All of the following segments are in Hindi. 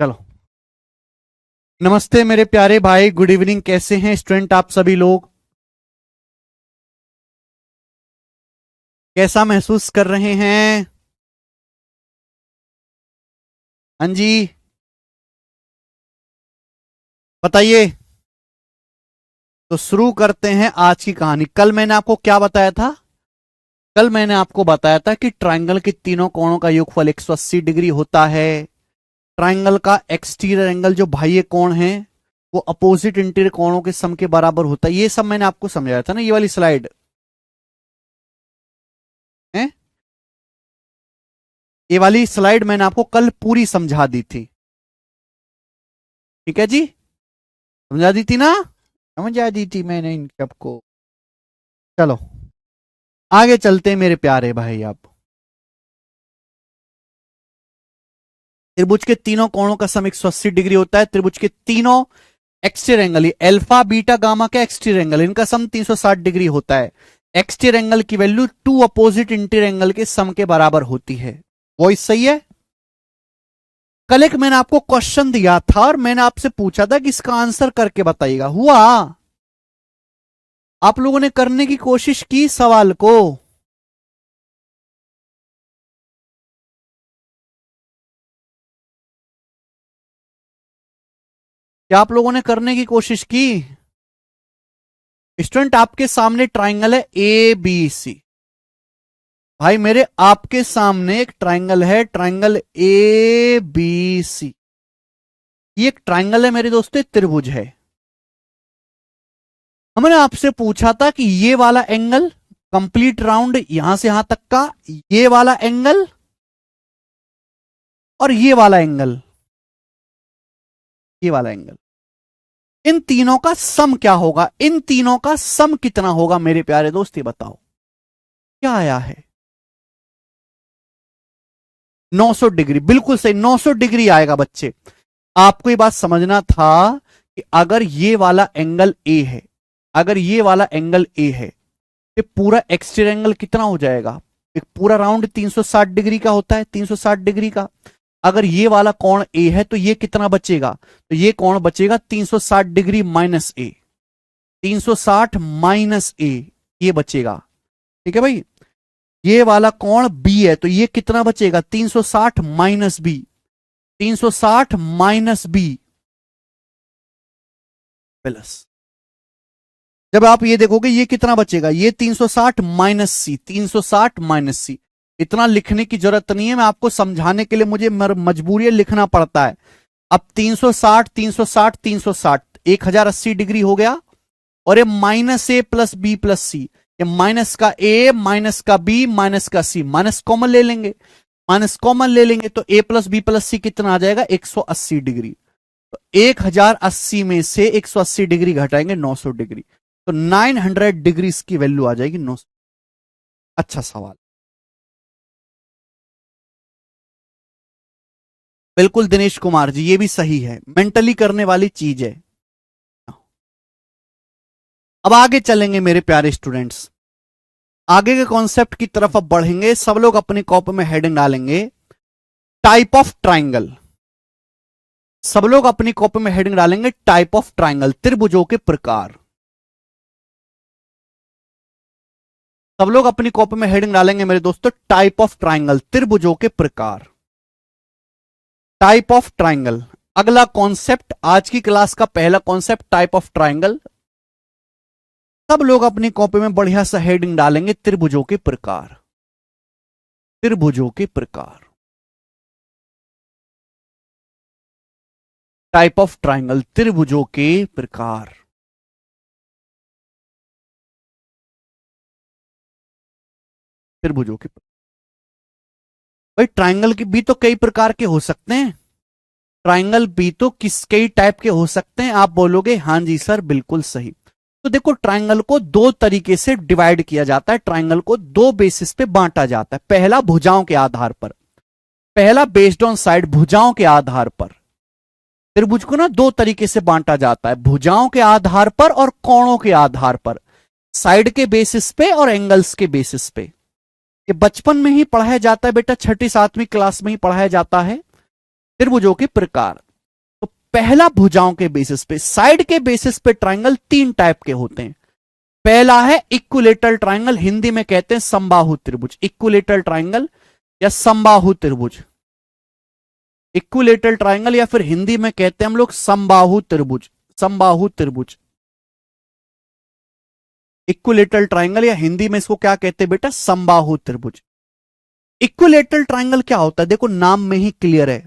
चलो, नमस्ते मेरे प्यारे भाई, गुड इवनिंग। कैसे हैं स्टूडेंट आप सभी लोग? कैसा महसूस कर रहे हैं? हाँ जी, बताइए। तो शुरू करते हैं आज की कहानी। कल मैंने आपको क्या बताया था? कल मैंने आपको बताया था कि ट्रायंगल के तीनों कोणों का योगफल 180 डिग्री होता है। ट्रायंगल का एक्सटीरियर एंगल जो बाह्य कोण है वो अपोजिट इंटीरियर कोणों के सम के बराबर होता है। ये सब मैंने आपको समझाया था ना, ये वाली स्लाइड है। ये वाली स्लाइड मैंने आपको कल पूरी समझा दी थी। ठीक है जी, समझा दी थी ना? समझा दी थी मैंने इन सबको। चलो, आगे चलते हैं मेरे प्यारे भाई। आप त्रिभुज के तीनों कोणों का सम 180 डिग्री होता है। त्रिभुज के तीनों exterior angle, alpha beta gamma के एक्सटीरियर एंगल, इनका सम 360 डिग्री होता है। एक्सटीरियर एंगल की value to opposite interior angle के सम के बराबर होती है। वॉइस सही है? कल एक मैंने आपको क्वेश्चन दिया था और मैंने आपसे पूछा था कि इसका आंसर करके बताइएगा। हुआ? आप लोगों ने करने की कोशिश की सवाल को? क्या आप लोगों ने करने की कोशिश की? स्टूडेंट, आपके सामने ट्राइंगल है ए बी सी। भाई मेरे, आपके सामने एक ट्राइंगल है, ट्राइंगल ए बी सी। ये एक ट्राइंगल है मेरे दोस्तों, त्रिभुज है। हमने आपसे पूछा था कि ये वाला एंगल कंप्लीट राउंड यहां से यहां तक का, ये वाला एंगल और ये वाला एंगल, ये वाला एंगल, इन तीनों का सम क्या होगा? इन तीनों का सम कितना होगा मेरे प्यारे दोस्त, ये बताओ। क्या आया है? 900 डिग्री, बिल्कुल सही, 900 डिग्री आएगा बच्चे। आपको ये बात समझना था कि अगर ये वाला एंगल ए है, अगर ये वाला एंगल ए है, तो पूरा एक्सटीरियर एंगल कितना हो जाएगा? एक पूरा राउंड 360 डिग्री का होता है, 360 डिग्री का। अगर ये वाला कोण ए है तो ये कितना बचेगा? तो ये कोण बचेगा 360 डिग्री माइनस ए, 360 माइनस ए, ये बचेगा। ठीक है भाई? ये वाला कोण बी है तो ये कितना बचेगा? 360 minus B, 360 minus B plus. जब आप ये देखोगे ये कितना बचेगा? ये 360 माइनस सी, 360 माइनस सी। इतना लिखने की जरूरत नहीं है, मैं आपको समझाने के लिए मुझे मजबूरी लिखना पड़ता है। अब 360 360 360 1080 डिग्री हो गया। और ये माइनस ए प्लस बी प्लस सी, ये माइनस का ए माइनस का बी माइनस का सी, माइनस कॉमन ले लेंगे, माइनस कॉमन ले लेंगे तो ए प्लस बी प्लस सी कितना आ जाएगा? 180 डिग्री। तो 1080 में से 180 डिग्री घटाएंगे 900 डिग्री, तो 900 डिग्री की वैल्यू आ जाएगी 900। अच्छा सवाल। बिल्कुल दिनेश कुमार जी, ये भी सही है, मेंटली करने वाली चीज है। अब आगे चलेंगे मेरे प्यारे स्टूडेंट्स, आगे के कॉन्सेप्ट की तरफ अब बढ़ेंगे। सब लोग अपनी कॉपी में हेडिंग डालेंगे टाइप ऑफ ट्राइंगल। सब लोग अपनी कॉपी में हेडिंग डालेंगे टाइप ऑफ ट्राइंगल, त्रिभुजों के प्रकार। सब लोग अपनी कॉपी में हेडिंग डालेंगे मेरे दोस्तों टाइप ऑफ ट्राइंगल, त्रिभुजों के प्रकार। टाइप ऑफ ट्राइंगल, अगला कॉन्सेप्ट, आज की क्लास का पहला कॉन्सेप्ट टाइप ऑफ ट्राइंगल। सब लोग अपनी कॉपी में बढ़िया सा हेडिंग डालेंगे त्रिभुजों के प्रकार, त्रिभुजों के प्रकार। टाइप ऑफ ट्राइंगल, त्रिभुजों के प्रकार। त्रिभुजों के प्रकार। भाई ट्राइंगल के भी तो कई प्रकार के हो सकते हैं, ट्राइंगल भी तो कई टाइप के हो सकते हैं। आप बोलोगे हाँ जी सर, बिल्कुल सही। तो देखो, ट्राइंगल को दो तरीके से डिवाइड किया जाता है, ट्राइंगल को दो बेसिस पे बांटा जाता है। पहला भुजाओं के आधार पर, पहला बेस्ड ऑन साइड, भुजाओं के आधार पर। त्रिभुज को ना दो तरीके से बांटा जाता है, भुजाओं के आधार पर और कोणों के आधार पर, साइड के बेसिस पे और एंगल्स के बेसिस पे। ये बचपन में ही पढ़ाया जाता है बेटा, छठी सातवीं क्लास में ही पढ़ाया जाता है। त्रिभुजों के प्रकार। तो पहला, भुजाओं के बेसिस पे, साइड के बेसिस पे ट्राइंगल तीन टाइप के होते हैं। पहला है इक्विलेटरल ट्राइंगल, हिंदी में कहते हैं समबाहु त्रिभुज। इक्विलेटरल ट्राइंगल या समबाहु त्रिभुज, इक्विलेटरल ट्राइंगल या फिर हिंदी में कहते हैं हम लोग समबाहु त्रिभुज। समबाहु त्रिभुज, इक्विलेटरल ट्राइंगल या हिंदी में इसको क्या कहते हैं बेटा? समबाहु त्रिभुज। इक्विलेटरल ट्राइंगल क्या होता है? देखो नाम में ही क्लियर है,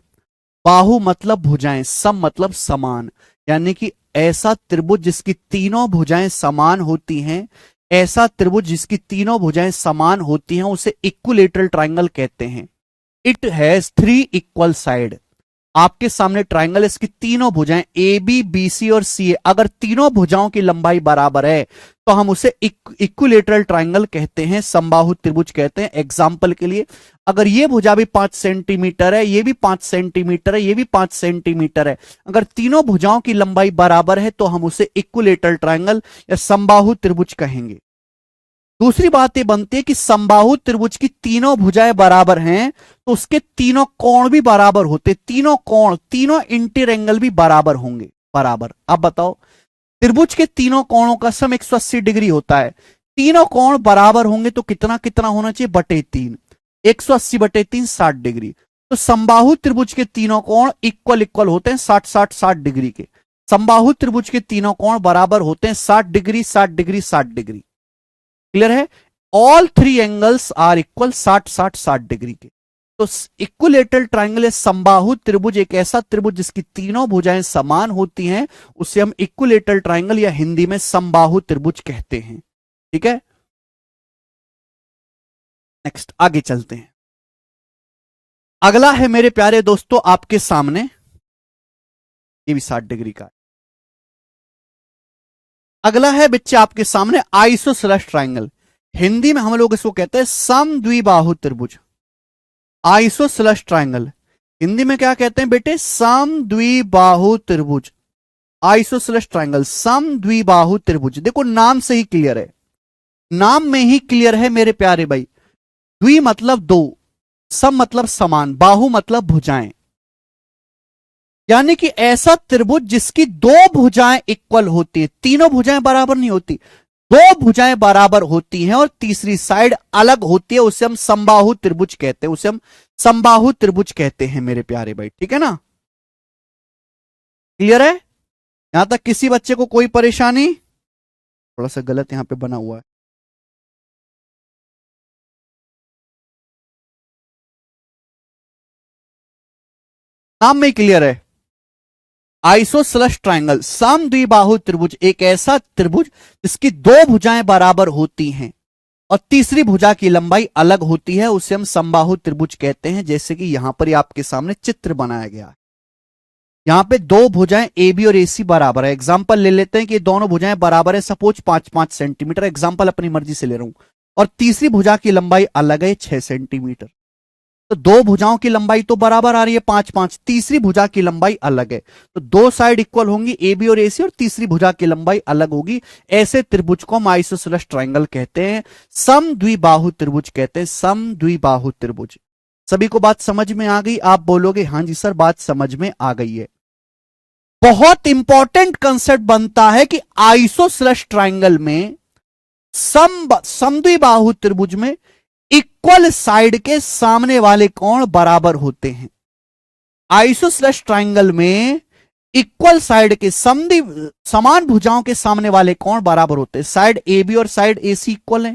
बाहु मतलब भुजाएं, सम मतलब समान, यानी कि ऐसा त्रिभुज जिसकी तीनों भुजाएं समान होती हैं, ऐसा त्रिभुज जिसकी तीनों भुजाएं समान होती हैं उसे इक्विलेटरल ट्राइंगल कहते हैं। It has three equal side. आपके सामने ट्राइंगल, इसकी तीनों भुजाएं ए बी बी सी और सी ए, अगर तीनों भुजाओं की लंबाई बराबर है तो हम उसे इक्विलेटरल ट्राइंगल कहते हैं, समबाहु त्रिभुज कहते हैं। एग्जांपल के लिए, अगर ये भुजा भी 5 सेंटीमीटर है, ये भी 5 सेंटीमीटर है, ये भी 5 सेंटीमीटर है, अगर तीनों भुजाओं की लंबाई बराबर है तो हम उसे इक्विलेटरल ट्राइंगल या समबाहु त्रिभुज कहेंगे। दूसरी बात यह बनती है कि समबाहु त्रिभुज की तीनों भुजाएं बराबर हैं तो उसके तीनों कोण भी बराबर होते, तीनों कोण, तीनों इंटीरियर एंगल भी बराबर होंगे, बराबर। अब बताओ, त्रिभुज के तीनों कोणों का सम 180 डिग्री होता है, तीनों कोण बराबर होंगे तो कितना कितना होना चाहिए? बटे 3, 180 बटे 3 60 डिग्री। तो समबाहु त्रिभुज के तीनों कोण इक्वल इक्वल होते हैं, 60 डिग्री के। समबाहु त्रिभुज के तीनों कोण बराबर होते हैं 60 डिग्री 60 डिग्री 60 डिग्री। क्लियर है? All three angles are equal 60 degree के। तो इक्विलेटरल ट्राइंगल या समबाहु त्रिभुज एक ऐसा त्रिभुज जिसकी तीनों भुजाएं समान होती हैं, उसे हम इक्विलेटरल ट्राइंगल या हिंदी में समबाहु त्रिभुज कहते हैं। ठीक है, नेक्स्ट आगे चलते हैं। अगला है मेरे प्यारे दोस्तों आपके सामने, ये भी 60 डिग्री का है। अगला है बच्चे आपके सामने आइसोसेलेस ट्राइंगल, हिंदी में हम लोग इसको कहते हैं समद्विबाहु त्रिभुज। आइसोसेलेस ट्राइंगल हिंदी में क्या कहते हैं बेटे? समद्विबाहु त्रिभुज। आइसोसेलेस ट्राइंगल, समद्विबाहु त्रिभुज। देखो नाम से ही क्लियर है, नाम में ही क्लियर है मेरे प्यारे भाई। द्वि मतलब दो, सम मतलब समान, बाहु मतलब भुजाएं, यानी कि ऐसा त्रिभुज जिसकी दो भुजाएं इक्वल होती है, तीनों भुजाएं बराबर नहीं होती, दो भुजाएं बराबर होती हैं और तीसरी साइड अलग होती है, उसे हम समबाहु त्रिभुज कहते हैं, उसे हम समबाहु त्रिभुज कहते हैं मेरे प्यारे भाई। ठीक है ना? क्लियर है? यहां तक किसी बच्चे को कोई परेशानी? थोड़ा सा गलत यहां पे बना हुआ है। नाम में क्लियर है, आइसोसेलेस ट्राइंगल, समद्विबाहु त्रिभुज एक ऐसा त्रिभुज जिसकी दो भुजाएं बराबर होती हैं और तीसरी भुजा की लंबाई अलग होती है, उसे हम समबाहु त्रिभुज कहते हैं। जैसे कि यहां पर आपके सामने चित्र बनाया गया है, यहां पे दो भुजाएं ए बी और ए सी बराबर है। एग्जांपल ले लेते हैं कि दोनों भुजाएं बराबर है, सपोज 5-5 सेंटीमीटर, एग्जांपल अपनी मर्जी से ले रहा हूं, और तीसरी भुजा की लंबाई अलग है 6 सेंटीमीटर। तो दो भुजाओं की लंबाई तो बराबर आ रही है 5-5, तीसरी भुजा की लंबाई अलग है, तो दो साइड इक्वल होंगी ए बी और ए सी, और तीसरी भुजा की लंबाई अलग होगी। ऐसे त्रिभुज को हम आइसोसेलेस ट्राइंगल कहते हैं, समद्विबाहु त्रिभुज कहते हैं, समद्विबाहु त्रिभुज। सभी को बात समझ में आ गई? आप बोलोगे हाँ जी सर बात समझ में आ गई है। बहुत इंपॉर्टेंट कंसेप्ट बनता है कि आइसोसेलेस ट्राइंगल में समद्विबाहु त्रिभुज में इक्वल साइड के सामने वाले कोण बराबर होते हैं। आइसोसेलेस ट्राइंगल में इक्वल साइड के समान भुजाओं के सामने वाले कोण बराबर होते हैं। साइड ए बी और साइड ए सी इक्वल है,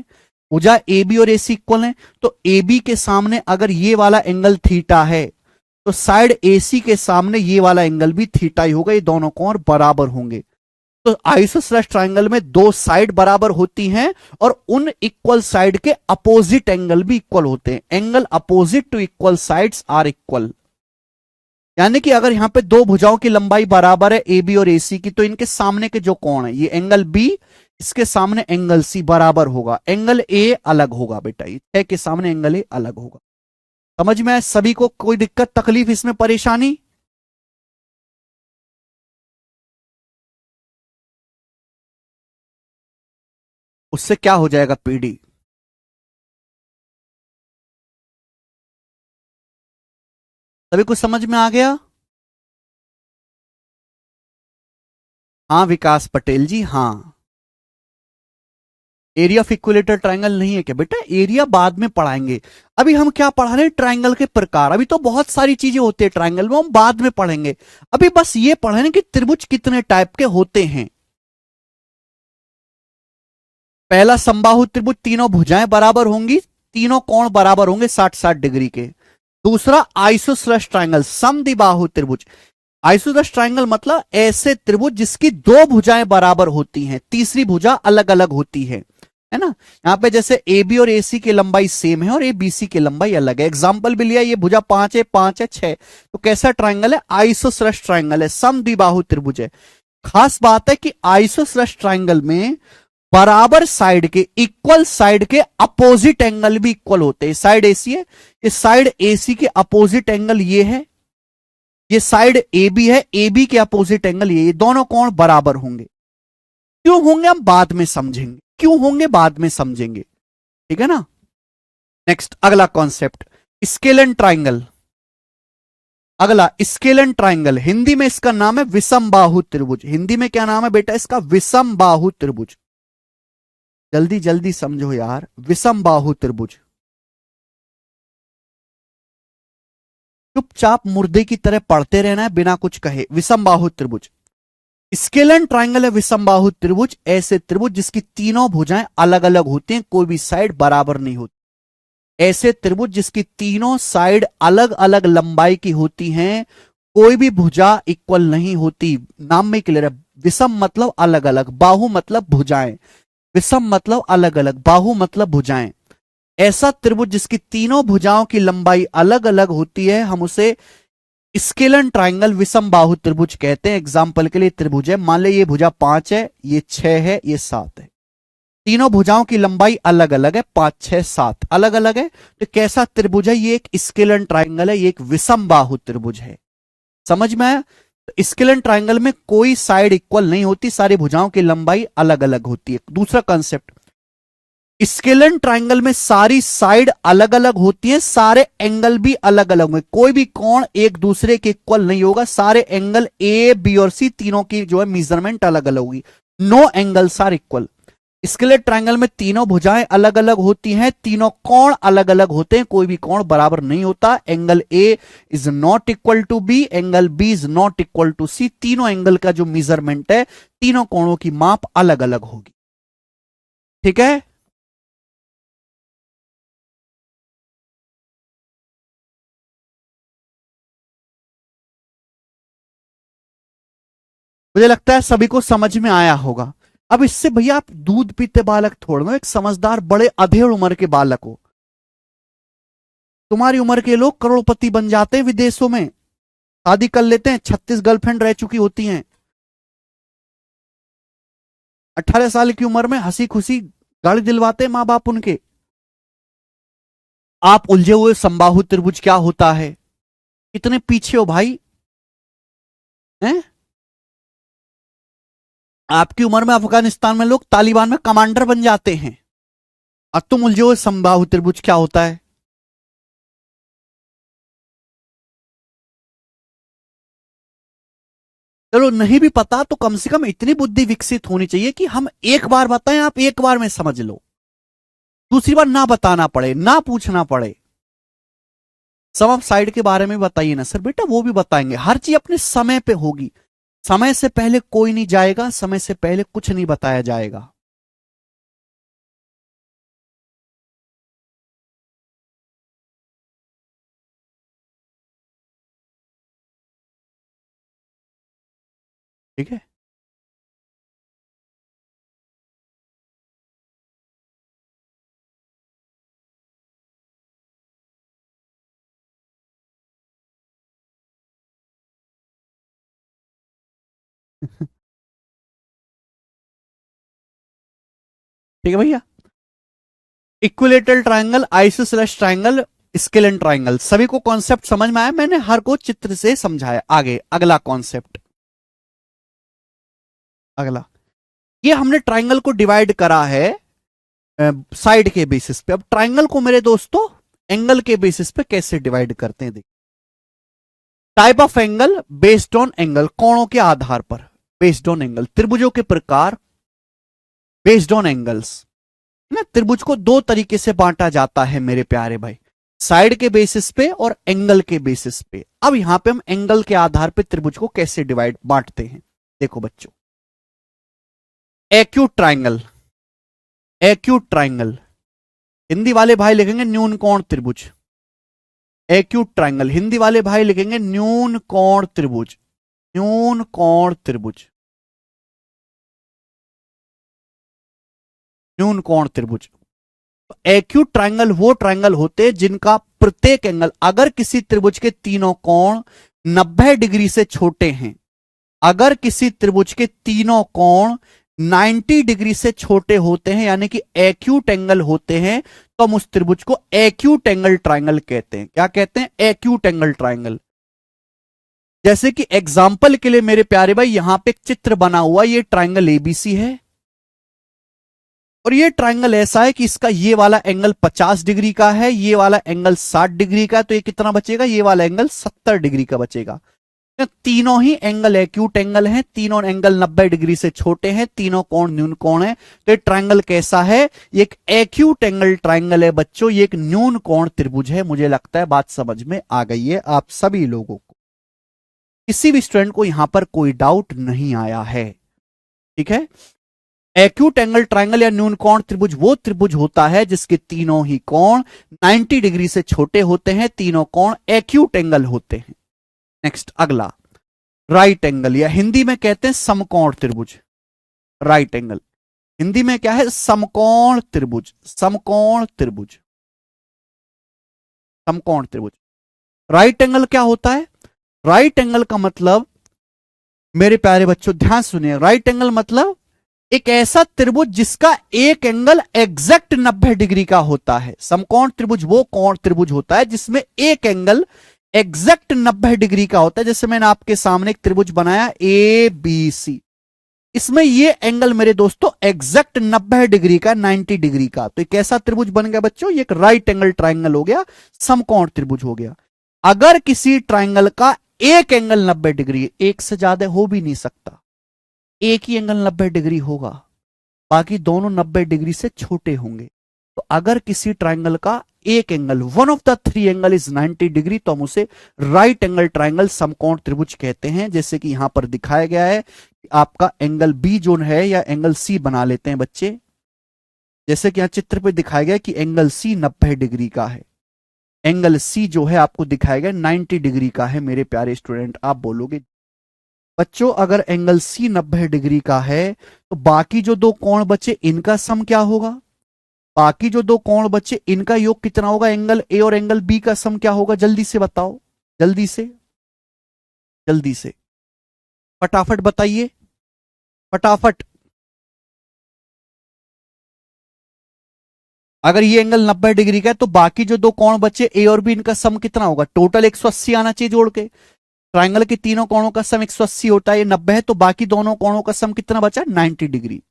भुजा ए बी और ए सी इक्वल है, तो ए बी के सामने अगर ये वाला एंगल थीटा है तो साइड ए सी के सामने ये वाला एंगल भी थीटा ही होगा, ये दोनों कोण बराबर होंगे। तो आइसोसेलेस ट्राइंगल में दो साइड बराबर होती हैं और उन इक्वल साइड के अपोजिट एंगल भी इक्वल होते हैं। Angle opposite to equal sides are equal, यानी कि अगर यहां पे दो भुजाओं की लंबाई बराबर है ए बी और ए सी की, तो इनके सामने के जो कोण है, ये एंगल बी, इसके सामने एंगल सी बराबर होगा, एंगल ए अलग होगा बेटा, ये के सामने एंगल ए अलग होगा। समझ में आए सभी को? कोई दिक्कत तकलीफ इसमें परेशानी? उससे क्या हो जाएगा पीडी? सभी कुछ समझ में आ गया? हाँ विकास पटेल जी, हाँ। एरिया ऑफ इक्विलेटरल ट्रायंगल नहीं है क्या बेटा? एरिया बाद में पढ़ाएंगे। अभी हम क्या पढ़ा रहे हैं? ट्रायंगल के प्रकार। अभी तो बहुत सारी चीजें होती है ट्रायंगल में, हम बाद में पढ़ेंगे। अभी बस ये पढ़ रहे हैं कि त्रिभुज कितने टाइप के होते हैं। पहला समबाहु त्रिभुज, तीनों भुजाएं बराबर होंगी, तीनों कोण बराबर होंगे 60-60 डिग्री के। दूसरा आइसोसलेस ट्रायंगल, समद्विबाहु त्रिभुज। आइसोसलेस ट्रायंगल मतलब ऐसे त्रिभुज जिसकी दो भुजाएं बराबर होती हैं, तीसरी भुजा अलग अलग होती है ना। यहां पे जैसे ए बी और ए सी की लंबाई सेम है और ए बी सी की लंबाई अलग है। एग्जाम्पल भी लिया, ये भुजा 5 है, 5 है, 6। तो कैसा ट्रायंगल है? आइसोसलेस ट्रायंगल है, समद्विबाहु त्रिभुज है। खास बात है कि आइसोसलेस ट्रायंगल में बराबर साइड के, इक्वल साइड के अपोजिट एंगल भी इक्वल होते हैं। साइड एसी है, इस साइड एसी के अपोजिट एंगल ये है, ये साइड ए बी है, ए बी के अपोजिट एंगल ये दोनों कोण बराबर होंगे। क्यों होंगे हम बाद में समझेंगे, क्यों होंगे बाद में समझेंगे, ठीक है ना। नेक्स्ट अगला कॉन्सेप्ट, स्केलन ट्राइंगल। अगला स्केलन ट्राइंगल, हिंदी में इसका नाम है विषम बाहु त्रिभुज। हिंदी में क्या नाम है बेटा इसका? विषम बाहु त्रिभुज। जल्दी जल्दी समझो यार, विषम बाहु त्रिभुज। चुपचाप मुर्दे की तरह पढ़ते रहना है बिना कुछ कहे। विषम बाहु त्रिभुज, स्केलन ट्राइंगल है विषम बाहु त्रिभुज, ऐसे त्रिभुज जिसकी तीनों भुजाएं अलग अलग होती हैं, कोई भी साइड बराबर नहीं होती। ऐसे त्रिभुज जिसकी तीनों साइड अलग अलग लंबाई की होती हैं, कोई भी भुजा इक्वल नहीं होती। नाम में क्लियर है, विषम मतलब अलग अलग, बाहु मतलब भुजाएं। विषम मतलब अलग अलग, बाहु मतलब भुजाएं। ऐसा त्रिभुज जिसकी तीनों भुजाओं की लंबाई अलग अलग होती है, हम उसे स्केलन ट्राइंगल विषम बाहु त्रिभुज कहते हैं। एग्जाम्पल के लिए त्रिभुज है, मान ले ये भुजा 5 है, ये 6 है, ये 7 है। तीनों भुजाओं की लंबाई अलग अलग है, 5, 6, 7 अलग अलग है। तो कैसा त्रिभुज है? ये एक स्केलन ट्राइंगल है, ये एक विषम बाहु त्रिभुज है। समझ में आया? तो स्केलन ट्राइंगल में कोई साइड इक्वल नहीं होती, सारी भुजाओं की लंबाई अलग अलग होती है। दूसरा कंसेप्ट, स्केलन ट्राइंगल में सारी साइड अलग अलग होती है, सारे एंगल भी अलग अलग होंगे, कोई भी कोण एक दूसरे के इक्वल नहीं होगा। सारे एंगल ए बी और सी तीनों की जो है मेजरमेंट अलग अलग होगी। No angles are equal. Scalene triangle में तीनों भुजाएं अलग अलग होती हैं, तीनों कोण अलग अलग होते हैं, कोई भी कोण बराबर नहीं होता। Angle A is not equal to B, angle B is not equal to C. तीनों एंगल का जो मेजरमेंट है, तीनों कोणों की माप अलग अलग होगी। ठीक है, मुझे लगता है सभी को समझ में आया होगा। अब इससे भैया आप दूध पीते बालक थोड़ा ना, एक समझदार बड़े अधेड़ उम्र के बालक हो। तुम्हारी उम्र के लोग करोड़पति बन जाते हैं विदेशों में, शादी कर लेते हैं, 36 गर्लफ्रेंड रह चुकी होती हैं। 18 साल की उम्र में हंसी खुशी गाड़ी दिलवाते हैं माँ बाप उनके। आप उलझे हुए समबाहु त्रिभुज क्या होता है, इतने पीछे हो भाई हैं? आपकी उम्र में अफगानिस्तान में लोग तालिबान में कमांडर बन जाते हैं, और तुम उलझे हुए समबाहु त्रिभुज क्या होता है। चलो नहीं भी पता तो कम से कम इतनी बुद्धि विकसित होनी चाहिए कि हम एक बार बताएं, आप एक बार में समझ लो, दूसरी बार ना बताना पड़े, ना पूछना पड़े। सम ऑफ साइड के बारे में बताइए ना सर। बेटा वो भी बताएंगे, हर चीज अपने समय पे होगी। समय से पहले कोई नहीं जाएगा, समय से पहले कुछ नहीं बताया जाएगा। ठीक है, ठीक है भैया। Equilateral triangle, isosceles triangle, scalene triangle, सभी को कॉन्सेप्ट समझ में आया? मैंने हर को चित्र से समझाया। आगे अगला कॉन्सेप्ट, अगला, ये हमने ट्राइंगल को डिवाइड करा है साइड के बेसिस पे। अब ट्राइंगल को मेरे दोस्तों एंगल के बेसिस पे कैसे डिवाइड करते हैं देखिए। Type of angle based on angle, कोणों के आधार पर, बेस्ड ऑन एंगल, त्रिभुजों के प्रकार बेस्ड ऑन एंगल्स ना। त्रिभुज को दो तरीके से बांटा जाता है मेरे प्यारे भाई, साइड के बेसिस पे और एंगल के बेसिस पे। अब यहां पे हम एंगल के आधार पे त्रिभुज को कैसे डिवाइड बांटते हैं, देखो बच्चों। Acute triangle, acute triangle, Hindi वाले भाई लिखेंगे न्यून कोण त्रिभुज। एक्यूट ट्राइंगल, हिंदी वाले भाई लिखेंगे न्यून कोण त्रिभुज, न्यून कोण त्रिभुज, न्यून कोण त्रिभुज। एक्यूट ट्राइंगल वो ट्राइंगल होते हैं जिनका प्रत्येक एंगल, अगर किसी त्रिभुज के तीनों कोण 90 डिग्री से छोटे हैं, अगर किसी त्रिभुज के तीनों कोण 90 डिग्री से छोटे होते हैं, यानी कि एक्यूट एंगल होते हैं, तो हम उस त्रिभुज को एक्यूट एंगल ट्राइंगल कहते हैं। क्या कहते हैं? Acute angle triangle. जैसे कि एग्जाम्पल के लिए मेरे प्यारे भाई, यहां पे एक चित्र बना हुआ, ये ट्राइंगल एबीसी है, और ये ट्राइंगल ऐसा है कि इसका ये वाला एंगल 50 डिग्री का है, ये वाला एंगल 60 डिग्री का है, तो ये कितना बचेगा? ये वाला एंगल 70 डिग्री का बचेगा। तीनों ही एंगल एक्यूट एंगल हैं, तीनों एंगल 90 डिग्री से छोटे हैं, तीनों कोण न्यून कोण है। तो ये ट्राइंगल कैसा है? ये एक एक्यूट एंगल ट्राइंगल है बच्चों, ये एक न्यून कोण त्रिभुज है। मुझे लगता है बात समझ में आ गई है आप सभी लोगों को, किसी भी स्टूडेंट को यहां पर कोई डाउट नहीं आया है, ठीक है। एक्यूट एंगल ट्राइंगल या न्यून कोण त्रिभुज वो त्रिभुज होता है जिसके तीनों ही कोण 90 डिग्री से छोटे होते हैं, तीनों कोण एक्यूट एंगल होते हैं। नेक्स्ट अगला, राइट एंगल, या हिंदी में कहते हैं समकोण त्रिभुज। राइट एंगल हिंदी में क्या है? समकोण त्रिभुज, समकोण त्रिभुज, समकोण त्रिभुज। राइट एंगल क्या होता है? राइट एंगल का मतलब मेरे प्यारे बच्चों ध्यान सुनिए, राइट एंगल मतलब एक ऐसा त्रिभुज जिसका एक एंगल एग्जैक्ट 90 डिग्री का होता है। समकोण त्रिभुज वो कोण त्रिभुज होता है जिसमें एक एंगल एग्जैक्ट 90 डिग्री का होता है। जैसे मैंने आपके सामने एक त्रिभुज बनाया ए बी सी, इसमें ये एंगल मेरे दोस्तों एग्जैक्ट 90 डिग्री का, 90 डिग्री का। तो एक ऐसा त्रिभुज बन गया बच्चों, ये एक राइट एंगल ट्राइंगल हो गया, समकोण त्रिभुज हो गया। अगर किसी ट्राइंगल का एक एंगल 90 डिग्री, एक से ज्यादा हो भी नहीं सकता, एक ही एंगल 90 डिग्री होगा, बाकी दोनों 90 डिग्री से छोटे होंगे। तो अगर किसी ट्राइंगल का एक angle, one of the three angle is 90 degree, तो हम उसे राइट एंगल ट्राइंगल समकोण त्रिभुज कहते हैं। जैसे कि यहां पर दिखाया गया है कि आपका एंगल बी जोन है, या एंगल सी बना लेते हैं बच्चे। जैसे कि यहां चित्र पे दिखाया गया कि एंगल सी 90 डिग्री का है, एंगल सी जो है आपको दिखाया गया 90 डिग्री का है। मेरे प्यारे स्टूडेंट आप बोलोगे बच्चों अगर एंगल सी 90 डिग्री का है तो बाकी जो दो कोण बचे इनका सम क्या होगा? बाकी जो दो कोण बचे इनका योग कितना होगा? एंगल ए और एंगल बी का सम क्या होगा? जल्दी से बताओ, जल्दी से, जल्दी से फटाफट बताइए, फटाफट। अगर ये एंगल 90 डिग्री का है तो बाकी जो दो कोण बचे ए और बी, इनका सम कितना होगा? टोटल 180 आना चाहिए जोड़ के। ट्राइंगल के तीनों कोणों का सम 180 होता है, ये 90 है, तो बाकी दोनों कोणों का सम कितना बचा? 90 डिग्री।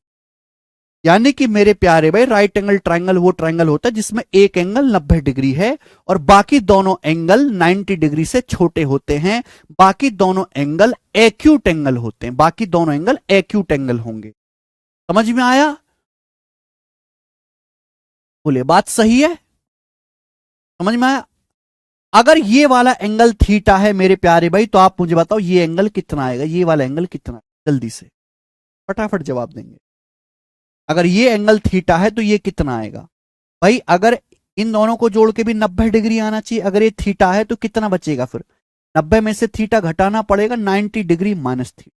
यानी कि मेरे प्यारे भाई राइट एंगल ट्राइंगल वो ट्राइंगल होता है जिसमें एक एंगल 90 डिग्री है और बाकी दोनों एंगल 90 डिग्री से छोटे होते हैं। बाकी दोनों एंगल एक्यूट एंगल होते हैं, बाकी दोनों एंगल एक्यूट एंगल होंगे। समझ में आया? बोले बात सही है, समझ में आया? अगर ये वाला एंगल थीटा है मेरे प्यारे भाई, तो आप मुझे बताओ ये एंगल कितना आएगा? ये वाला एंगल कितना? जल्दी से फटाफट जवाब देंगे। अगर ये एंगल थीटा है तो ये कितना आएगा भाई? अगर इन दोनों को जोड़ के भी 90 डिग्री आना चाहिए, अगर ये थीटा है तो कितना बचेगा फिर? 90 में से थीटा घटाना पड़ेगा, 90 डिग्री माइनस थीटा।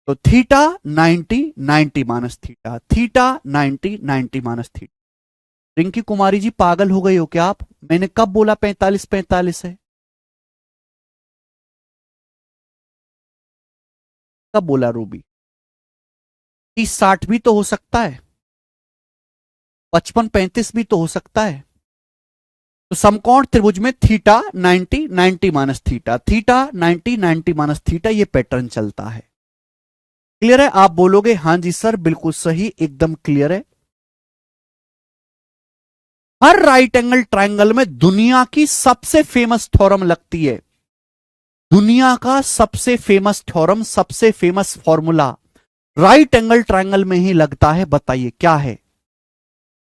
तो theta 90, 90 minus theta, theta 90, 90 minus theta. Rinki Kumari ji पागल हो गई हो क्या आप? मैंने कब बोला 45 45 है? कब बोला रूबी? 30 60 भी तो हो सकता है, 55 35 भी तो हो सकता है। तो समकोण त्रिभुज में theta 90, 90 minus theta, theta 90, 90 minus theta, ये पैटर्न चलता है। क्लियर है? आप बोलोगे हां जी सर बिल्कुल सही, एकदम क्लियर है। हर राइट एंगल ट्राइंगल में दुनिया की सबसे फेमस थ्योरम लगती है, दुनिया का सबसे फेमस थ्योरम, सबसे famous formula right angle triangle में ही लगता है। बताइए क्या है?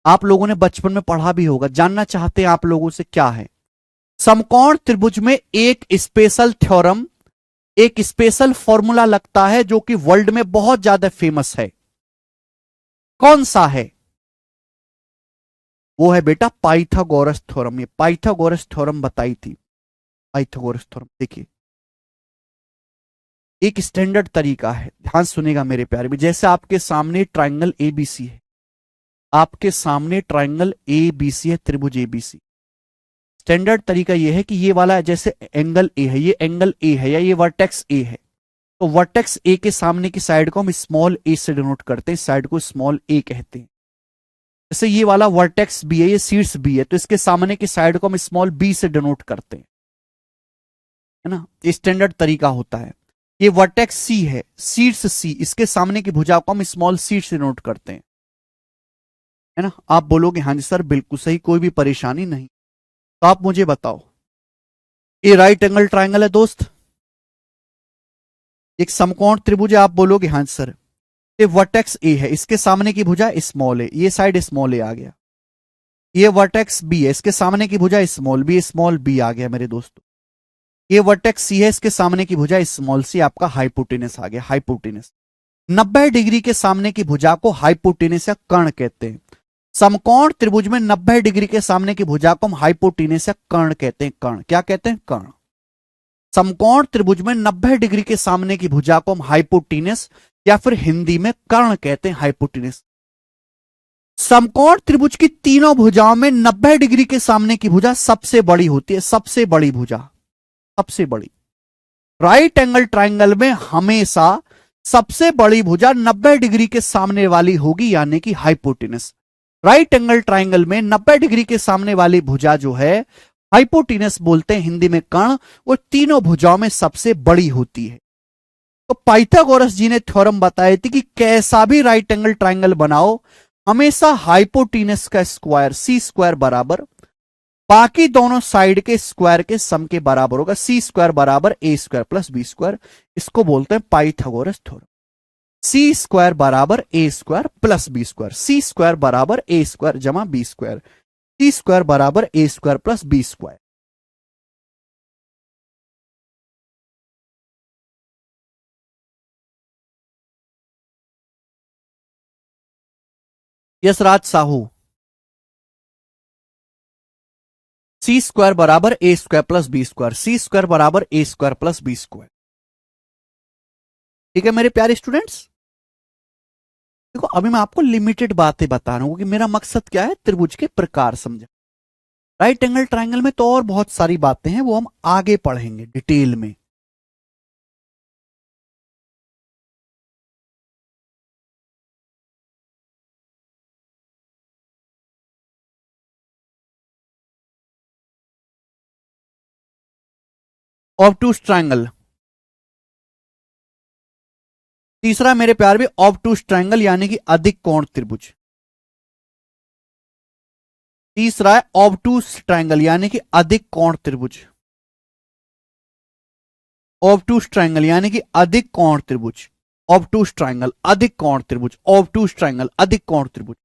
आप लोगों ने बचपन में पढ़ा भी होगा, जानना चाहते हैं आप लोगों से क्या है? समकोण त्रिभुज में एक स्पेशल थ्योरम, एक स्पेशल फॉर्मूला लगता है जो कि वर्ल्ड में बहुत ज्यादा फेमस है। कौन सा है? वो है बेटा पाइथागोरस थ्योरम। ये पाइथागोरस थ्योरम बताई थी, पाइथागोरस थ्योरम। देखिए एक स्टैंडर्ड तरीका है, ध्यान सुनेगा मेरे प्यारे भी। जैसे आपके सामने ट्राइंगल एबीसी है, आपके सामने ट्राइंगल एबीसी है, त्रिभुज एबीसी। स्टैंडर्ड तरीका यह है कि ये वाला जैसे एंगल ए है, ये एंगल ए है या ये वर्टेक्स ए है, तो वर्टेक्स ए के सामने की साइड को हम स्मॉल ए से डिनोट करते हैं, साइड को स्मॉल ए कहते हैं। जैसे ये वाला वर्टेक्स बी है, ये शीर्ष बी है, तो इसके सामने की साइड को हम स्मॉल बी से डिनोट करते हैं, है ना? स्टैंडर्ड तरीका होता है। ये वर्टेक्स सी है, शीर्ष सी, इसके सामने की भुजा को हम स्मॉल सी से डिनोट करते हैं, है ना? आप बोलोगे हाँ जी सर बिल्कुल सही, कोई भी परेशानी नहीं। तो आप मुझे बताओ, ये राइट एंगल ट्राइंगल है दोस्त, एक समकोण त्रिभुज है। आप बोलोगे हाँ सर। ये वर्टेक्स ए है, इसके सामने की भुजा स्मॉल है, ये साइड स्मॉल ए आ गया। ये वर्टेक्स बी है, इसके सामने की भुजा स्मॉल बी आ गया मेरे दोस्तों। ये वर्टेक्स सी है, इसके सामने की भुजा स्मॉल सी, आपका हाइपोटेनस आ गया, हाइपोटेनस। 90 डिग्री के सामने की भुजा को हाइपोटेनस या कर्ण कहते हैं। समकोण त्रिभुज में 90 डिग्री के सामने की भुजा को हम हाइपोटेनस या कर्ण कहते हैं। कर्ण क्या कहते हैं? कर्ण। समकोण त्रिभुज में 90 डिग्री के सामने की भुजा को हम हाइपोटेनस या फिर हिंदी में कर्ण कहते हैं, हाइपोटेनस। समकोण त्रिभुज की तीनों भुजाओं में 90 डिग्री के सामने की भुजा सबसे बड़ी होती है, सबसे बड़ी भुजा, सबसे बड़ी। राइट एंगल ट्राइंगल में हमेशा सबसे बड़ी भुजा 90 डिग्री के सामने वाली होगी, यानी कि हाइपोटेनस। राइट एंगल ट्राइंगल में 90 डिग्री के सामने वाली भुजा जो है हाइपोटेनस बोलते हैं, हिंदी में कर्ण, वो तीनों भुजाओं में सबसे बड़ी होती है। तो पाइथागोरस जी ने थ्योरम बताए थे कि कैसा भी राइट एंगल ट्राइंगल बनाओ, हमेशा हाइपोटेनस का स्क्वायर सी स्क्वायर बराबर बाकी दोनों साइड के स्क्वायर के सम के बराबर होगा। सी स्क्वायर बराबर A square plus B square, इसको बोलते हैं पाइथागोरस थ्योरम। सी स्क्वायर बराबर A square plus B square, C square बराबर ए स्क्वायर जमा बी स्क्वायर, सी स्क्वायर बराबर A square plus B square. Yashraj Sahu, C square बराबर A square plus B square, C square बराबर A square plus B square. ठीक है मेरे प्यारे स्टूडेंट्स, देखो अभी मैं आपको लिमिटेड बातें बता रहा हूं कि मेरा मकसद क्या है, त्रिभुज के प्रकार समझा। राइट एंगल ट्राइंगल में तो और बहुत सारी बातें हैं, वो हम आगे पढ़ेंगे डिटेल में। ऑब्टूस ट्राइंगल, तीसरा मेरे प्यार भी ऑब्टूस ट्राइंगल यानी कि अधिक कोण त्रिभुज। तीसरा है ऑब्टूस ट्राइंगल यानी कि अधिक कोण त्रिभुज। ऑब्टूस ट्राइंगल यानी कि अधिक कोण त्रिभुज, ऑब्टूस ट्राइंगल अधिक कोण त्रिभुज, ऑब्टूस ट्राइंगल अधिक कोण त्रिभुज।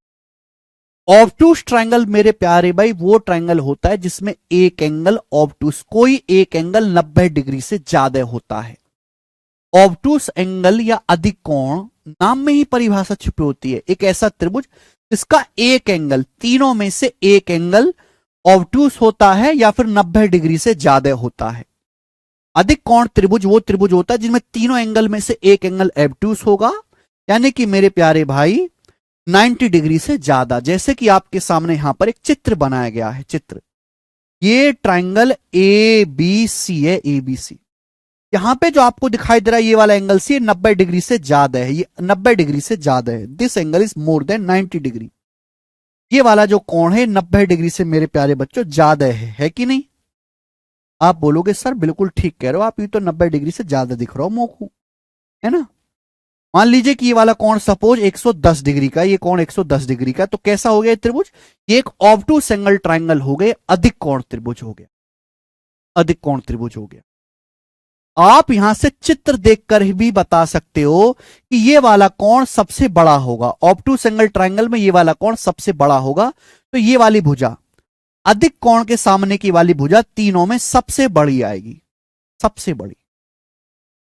ऑब्टूस ट्राइंगल मेरे प्यारे भाई वो ट्राइंगल होता है जिसमें एक एंगल ऑब्टूस, कोई एक एंगल 90 डिग्री से ज्यादा होता है। ऑब्टूस एंगल या अधिक कोण, नाम में ही परिभाषा छुपी होती है। एक ऐसा त्रिभुज जिसका एक एंगल, तीनों में से एक एंगल ऑब्टूस होता है या फिर 90 डिग्री से ज्यादा होता है। अधिक कोण त्रिभुज वो त्रिभुज होता है जिसमें तीनों एंगल में से एक एंगल ऑब्टूस होगा, यानी कि मेरे प्यारे भाई 90 डिग्री से ज्यादा। जैसे कि आपके सामने यहां पर एक चित्र बनाया गया है, चित्र, ये ट्राइंगल ए बी सी है, ए बी सी। यहां पे जो आपको दिखाई दे रहा है ये वाला एंगल सी 90 डिग्री से ज्यादा है, ये 90 डिग्री से ज्यादा है। This angle is more than 90 degree. ये वाला जो कोण है 90 डिग्री से मेरे प्यारे बच्चों ज्यादा है कि नहीं? आप बोलोगे सर बिल्कुल ठीक कह रहे हो आप, ये तो 90 डिग्री से ज्यादा दिख रहा हो मोकू, है ना? मान लीजिए कि ये वाला कोण सपोज 110 डिग्री का, ये कोण 110 डिग्री का, तो कैसा हो गया त्रिभुज? ये एक ऑब्टूस एंगल ट्राइंगल हो गए, अधिक कोण त्रिभुज हो गया, अधिक कोण त्रिभुज हो गया। आप यहां से चित्र देखकर भी बता सकते हो कि ये वाला कोण सबसे बड़ा होगा। ऑब्टूस एंगल ट्रायंगल में ये वाला कोण सबसे बड़ा होगा, तो ये वाली भुजा अधिक कोण के सामने की वाली भुजा तीनों में सबसे बड़ी आएगी, सबसे बड़ी,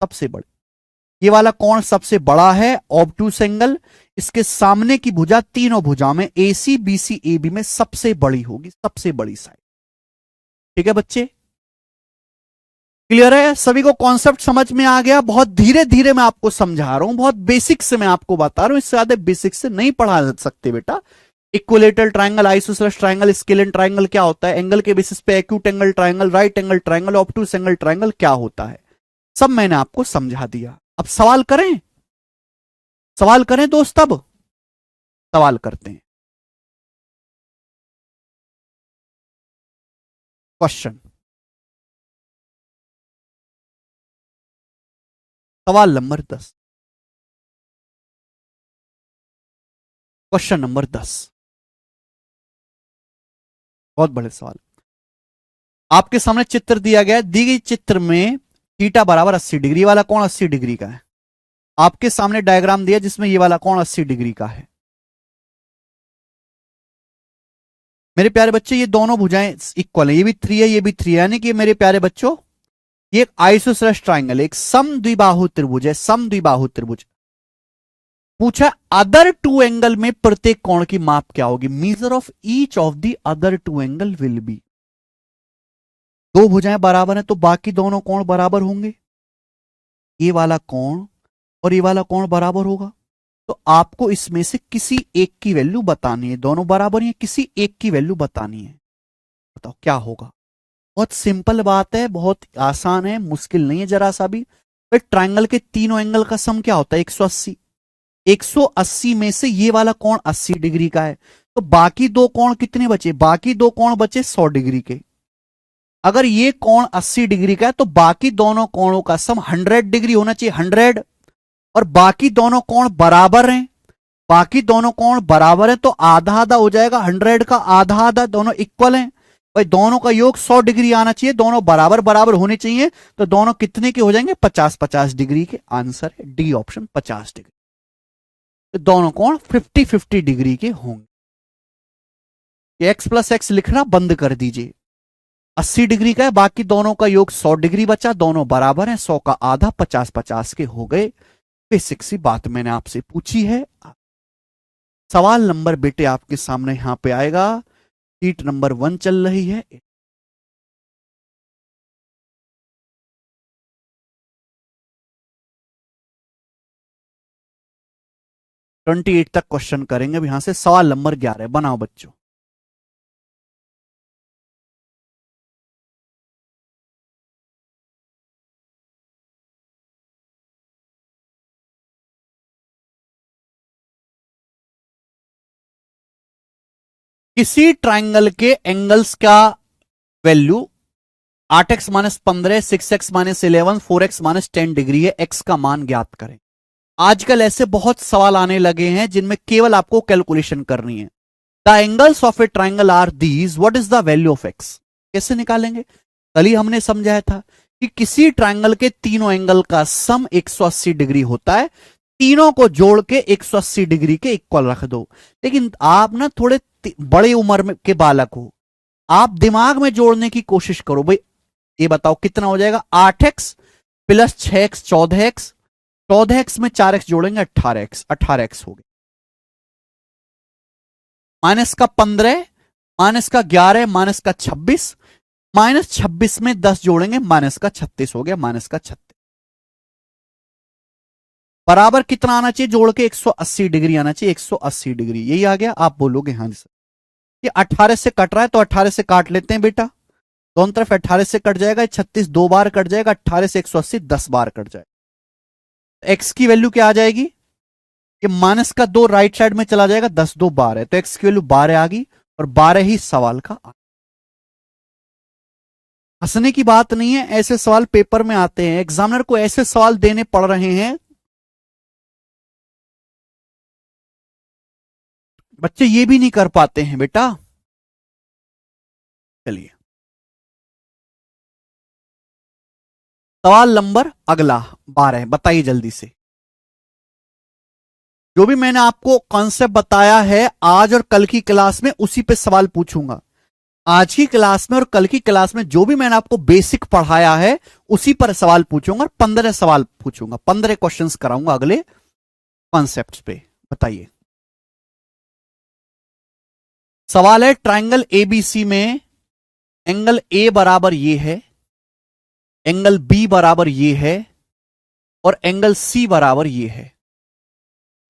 सबसे बड़ी। ये वाला कोण सबसे बड़ा है ऑब्टूस एंगल, इसके सामने की भुजा तीनों भुजा में AC BC AB में सबसे बड़ी होगी, सबसे बड़ी साइड। ठीक है बच्चे, क्लियर है? सभी को कॉन्सेप्ट समझ में आ गया? बहुत धीरे धीरे मैं आपको समझा रहा हूं, बहुत बेसिक से मैं आपको बता रहा हूं, इससे ज्यादा बेसिक से नहीं पढ़ा सकते बेटा। Equilateral triangle, isosceles triangle, scalene triangle क्या होता है, एंगल के बेसिस पे acute angle triangle, right angle triangle, obtuse angle triangle क्या होता है, सब मैंने आपको समझा दिया। अब सवाल करें, सवाल करें दोस्त, अब सवाल करते हैं। क्वेश्चन, सवाल नंबर 10, क्वेश्चन नंबर 10, बहुत बड़े सवाल। आपके सामने चित्र दिया गया है, दी गई चित्र में थीटा बराबर 80 डिग्री वाला कोण 80 डिग्री का है। आपके सामने डायग्राम दिया जिसमें ये वाला कोण 80 डिग्री का है। मेरे प्यारे बच्चे ये दोनों भुजाएं इक्वल है, ये भी 3 है, ये भी 3 है, यानी कि मेरे प्यारे बच्चों ये एक आइसोसेलेस ट्रायंगल, एक समद्विबाहु त्रिभुज है, समद्विबाहु त्रिभुज। पूछा अदर टू एंगल में प्रत्येक कोण की माप क्या होगी, measure of each of the other two angle will be. दो भुजाएं बराबर हैं तो बाकी दोनों कोण बराबर होंगे, ये वाला कोण और ये वाला कोण बराबर होगा, तो आपको इसमें से किसी एक की वैल्यू बतानी है, दोनों बराबर हैं, किसी एक की वैल्यू बतानी है, बताओ क्या होगा। बहुत सिंपल बात है, बहुत आसान है, मुश्किल नहीं है जरा सा भी। फिर ट्रायंगल के तीनों एंगल का सम क्या होता है 180, 180 में से ये वाला कोण 80 डिग्री का है, तो बाकी दो कोण कितने बचे, बाकी दो कोण बचे 100 डिग्री के। अगर ये कोण 80 डिग्री का है तो बाकी दोनों कोणों का सम 100 डिग्री होना चाहिए, 100, और बाकी दोनों कोण बराबर हैं, बाकी दोनों कोण बराबर हैं तो आधा आधा हो जाएगा, 100 का आधा आधा, दोनों इक्वल हैं भाई, दोनों का योग 100 डिग्री आना चाहिए, दोनों बराबर बराबर होने चाहिए, तो दोनों कितने के हो जाएंगे 50-50 डिग्री के। आंसर है डी ऑप्शन 50 डिग्री, तो दोनों कोण 50-50 डिग्री के होंगे। एक्स प्लस एक्स लिखना बंद कर दीजिए, 80 डिग्री का है, बाकी दोनों का योग 100 डिग्री बचा, दोनों बराबर हैं, 100 का आधा 50-50 के हो गए। बेसिक सी बात मैंने आपसे पूछी है। सवाल नंबर बेटे आपके सामने यहां पे आएगा, शीट नंबर 1 चल रही है, 28 तक क्वेश्चन करेंगे। अब यहां से सवाल नंबर 11 बनाओ बच्चों। किसी ट्राइंगल के एंगल्स का value 8x minus 15, 6x minus 11, 4x minus 10 degree है, x का मान ज्ञात करें। आजकल ऐसे बहुत सवाल आने लगे हैं जिनमें केवल आपको कैलकुलेशन करनी है। The angles of a triangle are these, what is the value of x, कैसे निकालेंगे? कल ही हमने समझाया था कि किसी ट्राइंगल के तीनों एंगल का सम 180 डिग्री होता है, तीनों को जोड़ के 180 डिग्री के इक्वल रख दो। लेकिन आप ना थोड़े बड़े उम्र में के बालक हो, आप दिमाग में जोड़ने की कोशिश करो भाई। ये बताओ कितना हो जाएगा, 8x plus 6x 14x, 14x में 4x जोड़ेंगे 18x, 18x हो गया, माइनस का 15, माइनस का 11, माइनस का 26, माइनस 26 में 10 जोड़ेंगे माइनस का 36 हो गया, माइनस का 36 बराबर कितना आना चाहिए जोड़ के 180 डिग्री आना चाहिए, 180 डिग्री, यही आ गया। आप बोलोगे हाँ जी सर, ये 18 से कट रहा है तो 18 से काट लेते हैं बेटा, दोनों तरफ 18 से कट जाएगा, 36 दो बार कट जाएगा, 18 से 180 10 बार कट जाएगा। एक्स की वैल्यू क्या आ जाएगी, ये माइनस का 2 राइट साइड में चला जाएगा, 10 2 12 है, तो एक्स की वैल्यू 12 आ गई, और 12 ही सवाल का। हंसने की बात नहीं है, ऐसे सवाल पेपर में आते हैं, एग्जामिनर को ऐसे सवाल देने पड़ रहे हैं, बच्चे ये भी नहीं कर पाते हैं बेटा। चलिए सवाल नंबर अगला 12, बताइए जल्दी से। जो भी मैंने आपको कॉन्सेप्ट बताया है आज और कल की क्लास में, उसी पे सवाल पूछूंगा। आज की क्लास में और कल की क्लास में जो भी मैंने आपको बेसिक पढ़ाया है उसी पर सवाल पूछूंगा, और 15 सवाल पूछूंगा, 15 क्वेश्चंस कराऊंगा अगले कॉन्सेप्ट्स पे। बताइए। सवाल है, ट्राइंगल एबीसी में एंगल ए बराबर ये है, एंगल बी बराबर ये है, और एंगल सी बराबर ये है।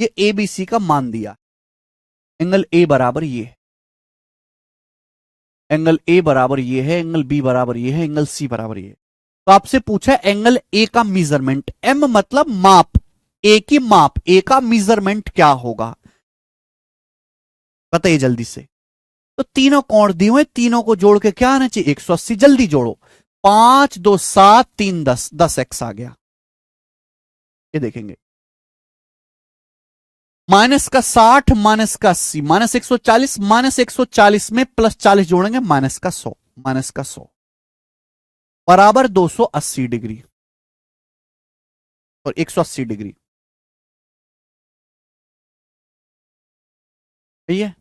ये एबीसी का मान दिया। एंगल ए बराबर ये है, एंगल ए बराबर ये है, एंगल बी बराबर ये है, एंगल सी बराबर ये है। तो आपसे पूछा है एंगल ए का मेजरमेंट, एम मतलब माप, ए की माप, ए का मेजरमेंट क्या होगा, बताइए जल्दी से। तो तीनों कोण दिए हुए, तीनों को जोड़ के क्या आना चाहिए, 180। जल्दी जोड़ो, 5 2 7 3 10, 10x आ गया। ये देखेंगे, माइनस का 60 माइनस का 80 माइनस 140, माइनस 140 में प्लस 40 जोड़ेंगे, माइनस का 100, माइनस का 100 बराबर 280 डिग्री और 180 डिग्री। सही है।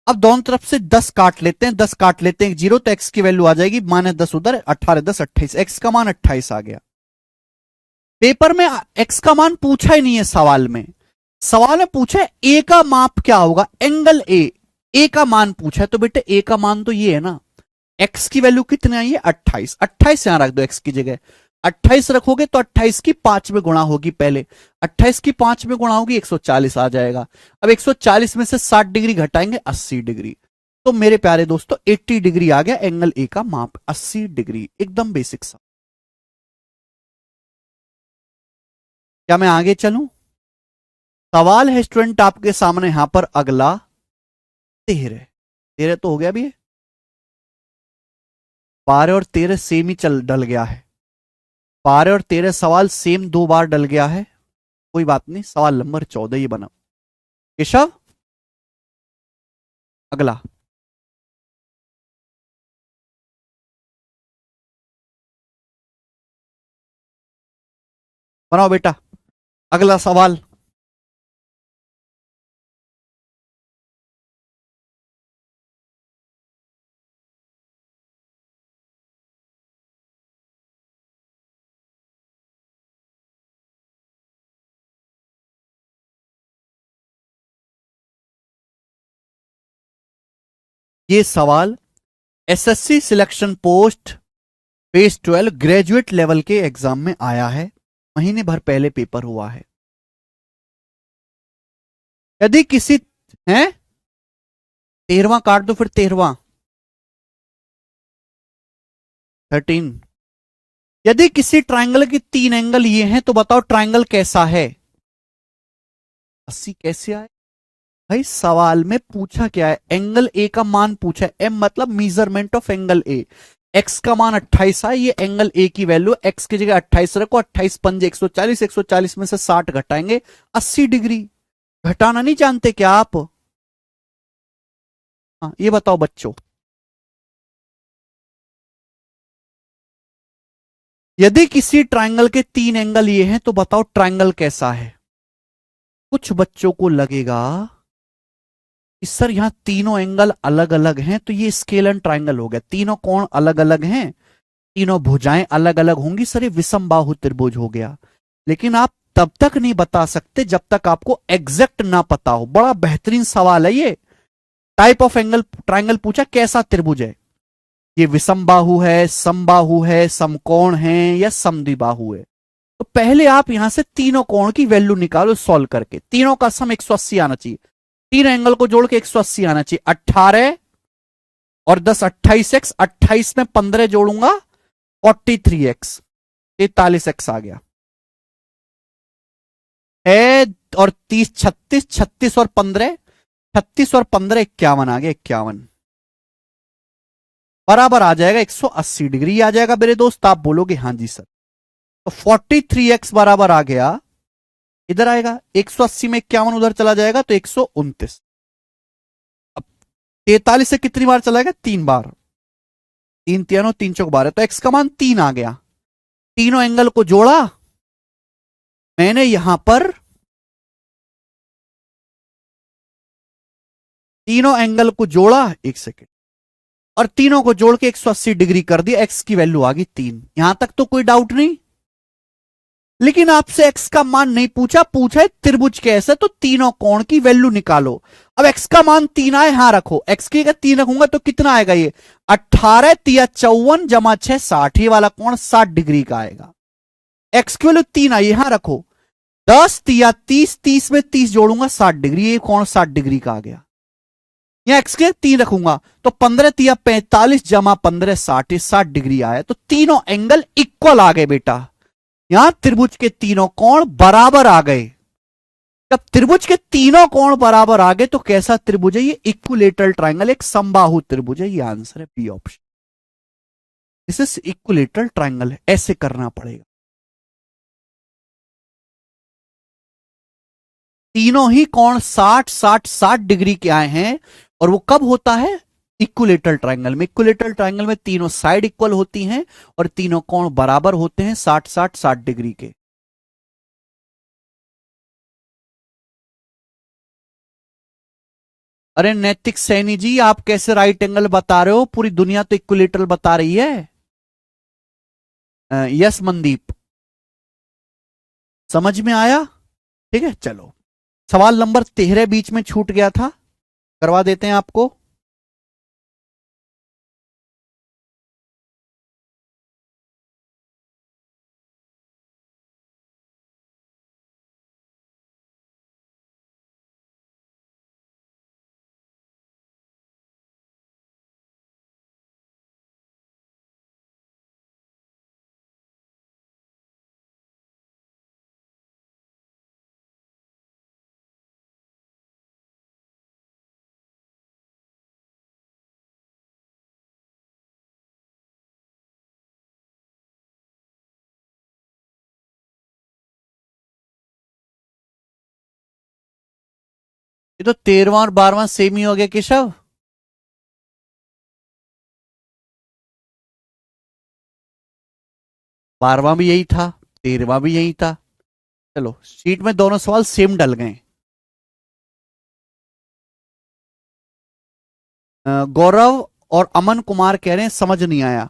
अब दोनों तरफ से 10 काट लेते हैं, 10 काट लेते हैं, जीरो, तो एक्स की वैल्यू आ जाएगी माइनस 10 उधर, 18 10 28, एक्स का मान 28 आ गया। पेपर में एक्स का मान पूछा ही नहीं है सवाल में। सवाल में पूछा है ए का माप क्या होगा, एंगल ए का मान पूछा है, तो बेटे ए का मान तो ये है ना, एक्स की वैल्यू कितनी आई है 28, 28 यहां रख दो एक्स की जगह, 28 रखोगे तो 28 की 5 में गुणा होगी, पहले 28 की 5 में गुणा होगी, 140 आ जाएगा। अब 140 में से 60 डिग्री घटाएंगे, 80 डिग्री। तो मेरे प्यारे दोस्तों 80 डिग्री आ गया एंगल ए का माप, 80 डिग्री, एकदम बेसिक सा। क्या मैं आगे चलूं? सवाल है स्टूडेंट आपके सामने यहां पर अगला 13, 13 तो हो गया भी है, 12 और 13 सेम ही चल डल गया है, 12 और 13 सवाल सेम 2 बार डल गया है, कोई बात नहीं। सवाल नंबर 14 ये बना। केशव अगला, बनाओ बेटा अगला सवाल। ये सवाल SSC selection post phase 12 graduate level के एग्जाम में आया है, महीने भर पहले पेपर हुआ है। यदि किसी है 13वां काट दो, फिर 13वां 13। यदि किसी ट्राइंगल के 3 एंगल ये हैं तो बताओ ट्राइंगल कैसा है। 80 कैसे आए भाई, सवाल में पूछा क्या है, एंगल ए का मान पूछा है, एम मतलब measurement of angle A, x का मान 28 है, ये एंगल ए की वैल्यू, एक्स की जगह 28 रखो, 28 पंजे 140, 140 में से 60 घटाएंगे, 80 डिग्री। घटाना नहीं जानते क्या आप? हाँ ये बताओ बच्चों, यदि किसी ट्राइंगल के 3 एंगल ये हैं तो बताओ ट्राइंगल कैसा है। कुछ बच्चों को लगेगा कि सर यहां तीनों एंगल अलग अलग हैं तो ये स्केलन ट्राइंगल हो गया, तीनों कोण अलग अलग हैं, तीनों भुजाएं अलग अलग होंगी, सर ये विषम बाहु त्रिभुज हो गया। लेकिन आप तब तक नहीं बता सकते जब तक आपको एग्जैक्ट ना पता हो। बड़ा बेहतरीन सवाल है ये। टाइप ऑफ एंगल ट्राइंगल पूछा, कैसा त्रिभुज है, ये विषम बाहु है, समबाहु है, समकोण है, या समद्विबाहु है। तो पहले आप यहां से तीनों कोण की वैल्यू निकालो सॉल्व करके, तीनों का सम 180 आना चाहिए, तीन एंगल को जोड़ के 180 आना चाहिए, 18 और 10 28x, 28 में 15 जोड़ूंगा 43x, 43x आ गया है, और 30 36, 36 और 15, 36 और 15 51 आ गया, 51 बराबर आ जाएगा 180 डिग्री आ जाएगा मेरे दोस्त। आप बोलोगे हाँ जी सर, तो 43x बराबर आ गया, इधर आएगा 180 में 51 उधर चला जाएगा तो 129। अब 43 से कितनी बार चलाएगा, 3 बार, 3 3 और 3 चौक 12, तो x का मान 3 आ गया। तीनों एंगल को जोड़ा, मैंने यहां पर तीनों एंगल को जोड़ा, एक सेकेंड, और तीनों को जोड़ के 180 डिग्री कर दिया, एक्स की वैल्यू आ गई 3। यहां तक तो कोई डाउट नहीं। लेकिन आपसे एक्स का मान नहीं पूछा, पूछा है त्रिभुज कैसे, तो तीनों कोण की वैल्यू निकालो। अब एक्स का मान 3 आए, यहां रखो, एक्स की अगर 3 रखूंगा तो कितना आएगा, ये 18 तिया 54 जमा 6 60, ये वाला कोण 60 डिग्री का आएगा। एक्स की वैल्यू 3 आई, यहां रखो, 10 तिया 30, 30 में 30 जोड़ूंगा 60 डिग्री, ये कोण 60 डिग्री का आ गया। यहां एक्स के 3 रखूंगा तो 15 तिया 45 जमा 15 60, 60 डिग्री आया। तो तीनों एंगल इक्वल आ गए बेटा। यहां त्रिभुज के तीनों कोण बराबर आ गए। जब त्रिभुज के तीनों कोण बराबर आ गए तो कैसा त्रिभुज है ये, इक्विलेटरल ट्रायंगल, एक समबाहु त्रिभुज है। ये आंसर है B option, this is equilateral triangle है, ऐसे करना पड़ेगा। तीनों ही कोण 60 60 60 डिग्री के आए हैं, और वो कब होता है, इक्विलेटरल ट्रायंगल में। इक्विलेटरल ट्रायंगल में तीनों साइड इक्वल होती हैं और तीनों कोण बराबर होते हैं 60 60 60 डिग्री के। अरे नैतिक सैनी जी, आप कैसे राइट एंगल बता रहे हो, पूरी दुनिया तो इक्विलेटरल बता रही है। यस मनदीप, समझ में आया, ठीक है। चलो सवाल नंबर 13 बीच में छूट गया था, करवा देते हैं आपको। ये तो 13वां और 12वां सेम ही हो गया केशव। 12वां भी यही था, 13वां भी यही था। चलो शीट में दोनों सवाल सेम डल गए। गौरव और अमन कुमार कह रहे हैं समझ नहीं आया।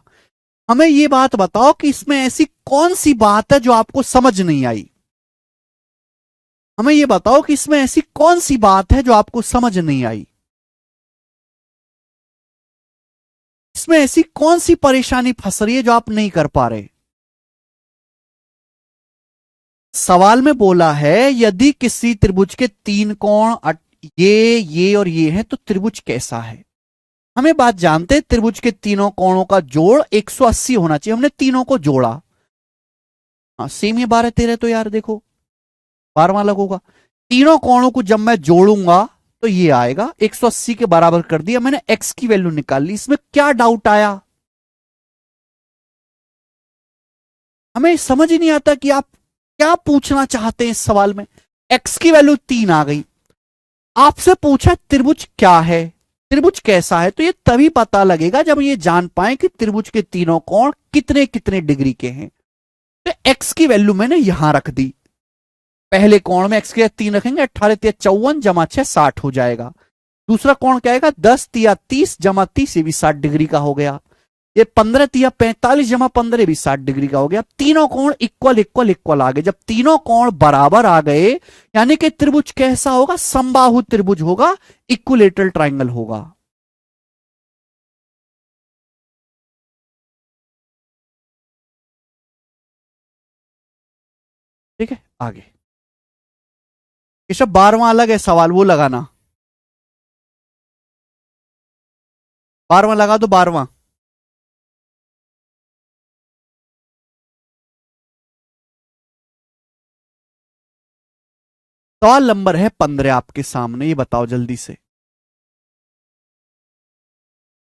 हमें ये बात बताओ कि इसमें ऐसी कौन सी बात है जो आपको समझ नहीं आई। हमें ये बताओ कि इसमें ऐसी कौन सी बात है जो आपको समझ नहीं आई। इसमें ऐसी कौन सी परेशानी फंस रही है जो आप नहीं कर पा रहे। सवाल में बोला है यदि किसी त्रिभुज के 3 कोण ये और ये है तो त्रिभुज कैसा है। हमें बात जानते हैं, त्रिभुज के तीनों कोणों का जोड़ 180 होना चाहिए, हमने तीनों को जोड़ा। हाँ सेम ही 12 13, तो यार देखो 12वां लगूगा। तीनों कोणों को जब मैं जोड़ूंगा तो ये आएगा, 180 के बराबर कर दिया मैंने, एक्स की वैल्यू निकाल ली। इसमें क्या डाउट आया। हमें समझ ही नहीं आता कि आप क्या पूछना चाहते हैं इस सवाल में। एक्स की वैल्यू 3 आ गई, आपसे पूछा त्रिभुज क्या है, त्रिभुज कैसा है, तो ये तभी पता लगेगा जब ये जान पाए कि त्रिभुज के तीनों कोण कितने कितने डिग्री के हैं। तो एक्स की वैल्यू मैंने यहां रख दी। पहले कोण में एक्स के 3 रखेंगे, 18 तिया 54 जमा 6 60 हो जाएगा। दूसरा कोण क्या आएगा, 10 तिया 30 जमा 30, ये भी 60 डिग्री का हो गया। ये 15 तिया 45 जमा 15 भी 60 डिग्री का हो गया। तीनों कोण इक्वल इक्वल इक्वल आ गए। जब तीनों कोण बराबर आ गए यानी कि त्रिभुज कैसा होगा, समबाहु त्रिभुज होगा, इक्विलेटरल ट्रायंगल होगा। ठीक है आगे। केशव 12वां अलग है सवाल, वो लगाना। 12वां लगा दो, 12वां। सवाल नंबर है 15 आपके सामने, ये बताओ जल्दी से।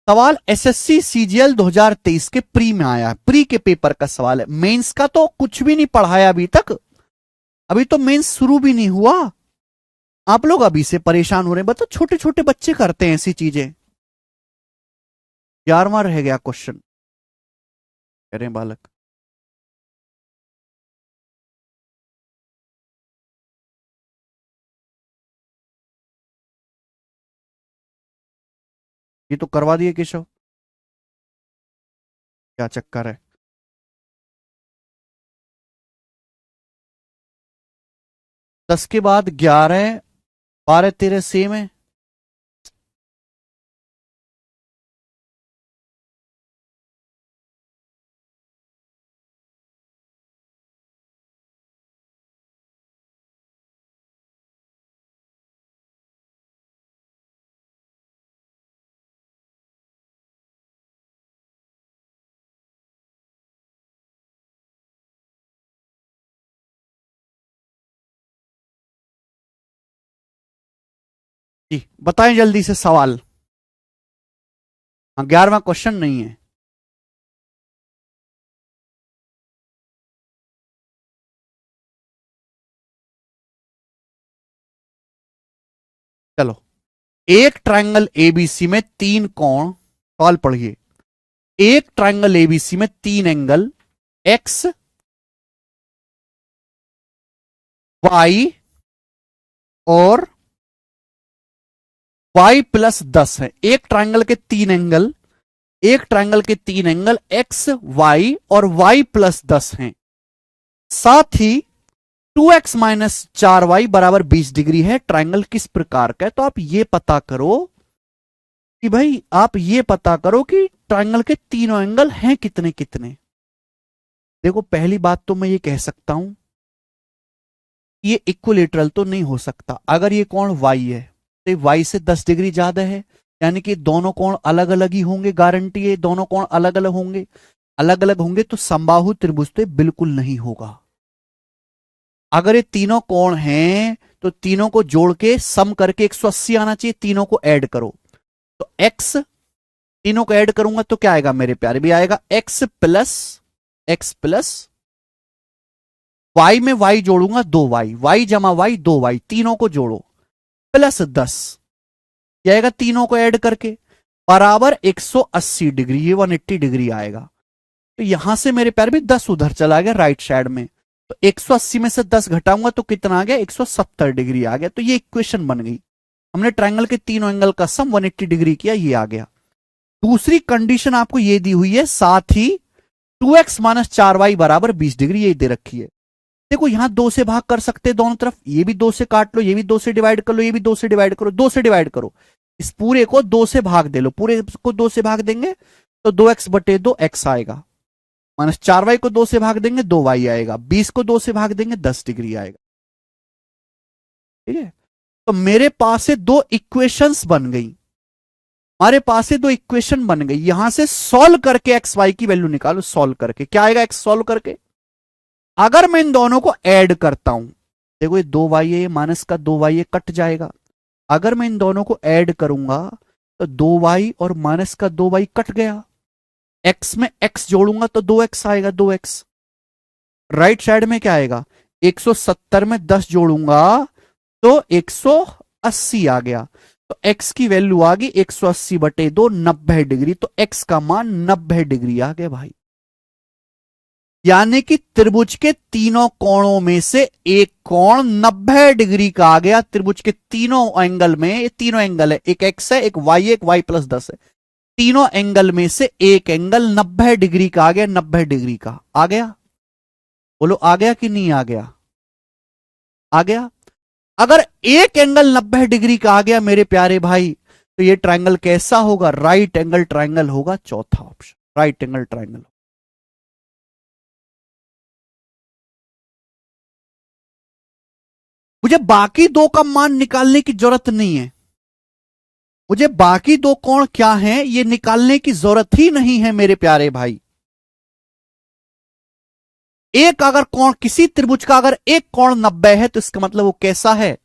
सवाल एसएससी सीजीएल 2023 के प्री में आया है, प्री के पेपर का सवाल है। मेंस का तो कुछ भी नहीं पढ़ाया अभी तक, अभी तो मेंस शुरू भी नहीं हुआ। आप लोग अभी से परेशान हो रहे हैं। बताओ छोटे छोटे बच्चे करते हैं ऐसी चीजें। 11वां रह गया क्वेश्चन, कह रहे हैं बालक। ये तो करवा दिए केशव, क्या चक्कर है। 10 के बाद 11, 12 13 सेम है। जी बताएं जल्दी से सवाल। हाँ 11वां क्वेश्चन नहीं है। चलो, एक ट्रायंगल एबीसी में तीन कोण, सवाल पढ़िए। एक ट्रायंगल एबीसी में तीन एंगल एक्स वाई और वाई प्लस 10 है। एक ट्रायंगल के तीन एंगल, एक ट्रायंगल के तीन एंगल एक्स वाई और वाई प्लस 10 हैं। साथ ही 2x माइनस 4y बराबर 20 डिग्री है। ट्रायंगल किस प्रकार का है? तो आप ये पता करो कि भाई, आप ये पता करो कि ट्रायंगल के तीनों एंगल हैं कितने कितने। देखो पहली बात तो मैं ये कह सकता हूं, ये इक्विलेटरल तो नहीं हो सकता। अगर ये कोण y है तो y से 10 डिग्री ज्यादा है, यानी कि दोनों कोण अलग अलग ही होंगे, गारंटी है दोनों कोण अलग अलग होंगे। अलग अलग होंगे तो समबाहु त्रिभुज तो बिल्कुल नहीं होगा। अगर ये तीनों कोण हैं तो तीनों को जोड़ के सम करके 180 आना चाहिए। तीनों को ऐड करो तो x, तीनों को ऐड करूंगा तो क्या आएगा मेरे प्यारे भी, आएगा x प्लस y में y जोड़ूंगा 2y, y जमा y 2y, तीनों को जोड़ो प्लस 10, क्या आएगा तीनों को ऐड करके बराबर 180 डिग्री, ये 180 डिग्री आएगा। तो यहां से मेरे प्यारे भी 10 उधर चला गया राइट साइड में, तो 180 में से 10 घटाऊंगा तो कितना आ गया, 170 डिग्री आ गया। तो ये इक्वेशन बन गई। हमने ट्रायंगल के तीनों एंगल का सम 180 डिग्री किया, ये आ गया। दूसरी कंडीशन आपको ये दी हुई है, साथ ही 2x माइनस 4y बराबर 20 डिग्री, ये दे रखी है। देखो यहां 2 से भाग कर सकते हैं दोनों तरफ, ये भी 2 से काट लो, ये भी 2 से डिवाइड कर लो, ये भी 2 से डिवाइड करो, 2 से डिवाइड करो, इस पूरे को 2 से भाग दे लो। पूरे को 2 से भाग देंगे तो 2x बटे 2 x आएगा, माइनस 4y को 2 से भाग देंगे 2y आएगा, 20 को 2 से भाग देंगे 10 डिग्री आएगा। ठीक है, तो मेरे पास से दो इक्वेशंस बन गई, हमारे पास से दो इक्वेशन बन गई। यहां से सॉल्व करके एक्स वाई की वैल्यू निकालो। सॉल्व करके क्या आएगा, एक्स सॉल्व करके अगर मैं इन दोनों को ऐड करता हूं, देखो ये 2y है, माइनस का 2y कट जाएगा। अगर मैं इन दोनों को ऐड करूंगा तो 2y और माइनस का 2y कट गया, x में x जोड़ूंगा तो 2x आएगा, 2x। राइट साइड में क्या आएगा, 170 में 10 जोड़ूंगा तो 180 आ गया। तो x की वैल्यू आ गई 180 बटे 2, 90 डिग्री। तो x का मान 90 डिग्री आ गया भाई। यानी कि त्रिभुज के तीनों कोणों में से एक कोण 90 डिग्री का आ गया। त्रिभुज के तीनों एंगल में, ये तीनों एंगल है, एक x है, एक y है, एक y प्लस 10 है, तीनों एंगल में से एक एंगल 90 डिग्री का आ गया। 90 डिग्री का आ गया, बोलो आ गया कि नहीं आ गया, आ गया। अगर एक एंगल 90 डिग्री का आ गया मेरे प्यारे भाई, तो ये ट्रायंगल कैसा होगा, राइट एंगल ट्रायंगल होगा। चौथा ऑप्शन राइट एंगल ट्रायंगल। मुझे बाकी दो का मान निकालने की जरूरत नहीं है, मुझे बाकी दो कोण क्या हैं ये निकालने की जरूरत ही नहीं है मेरे प्यारे भाई। एक अगर कोण, किसी त्रिभुज का अगर एक कोण 90 है तो इसका मतलब वो कैसा है,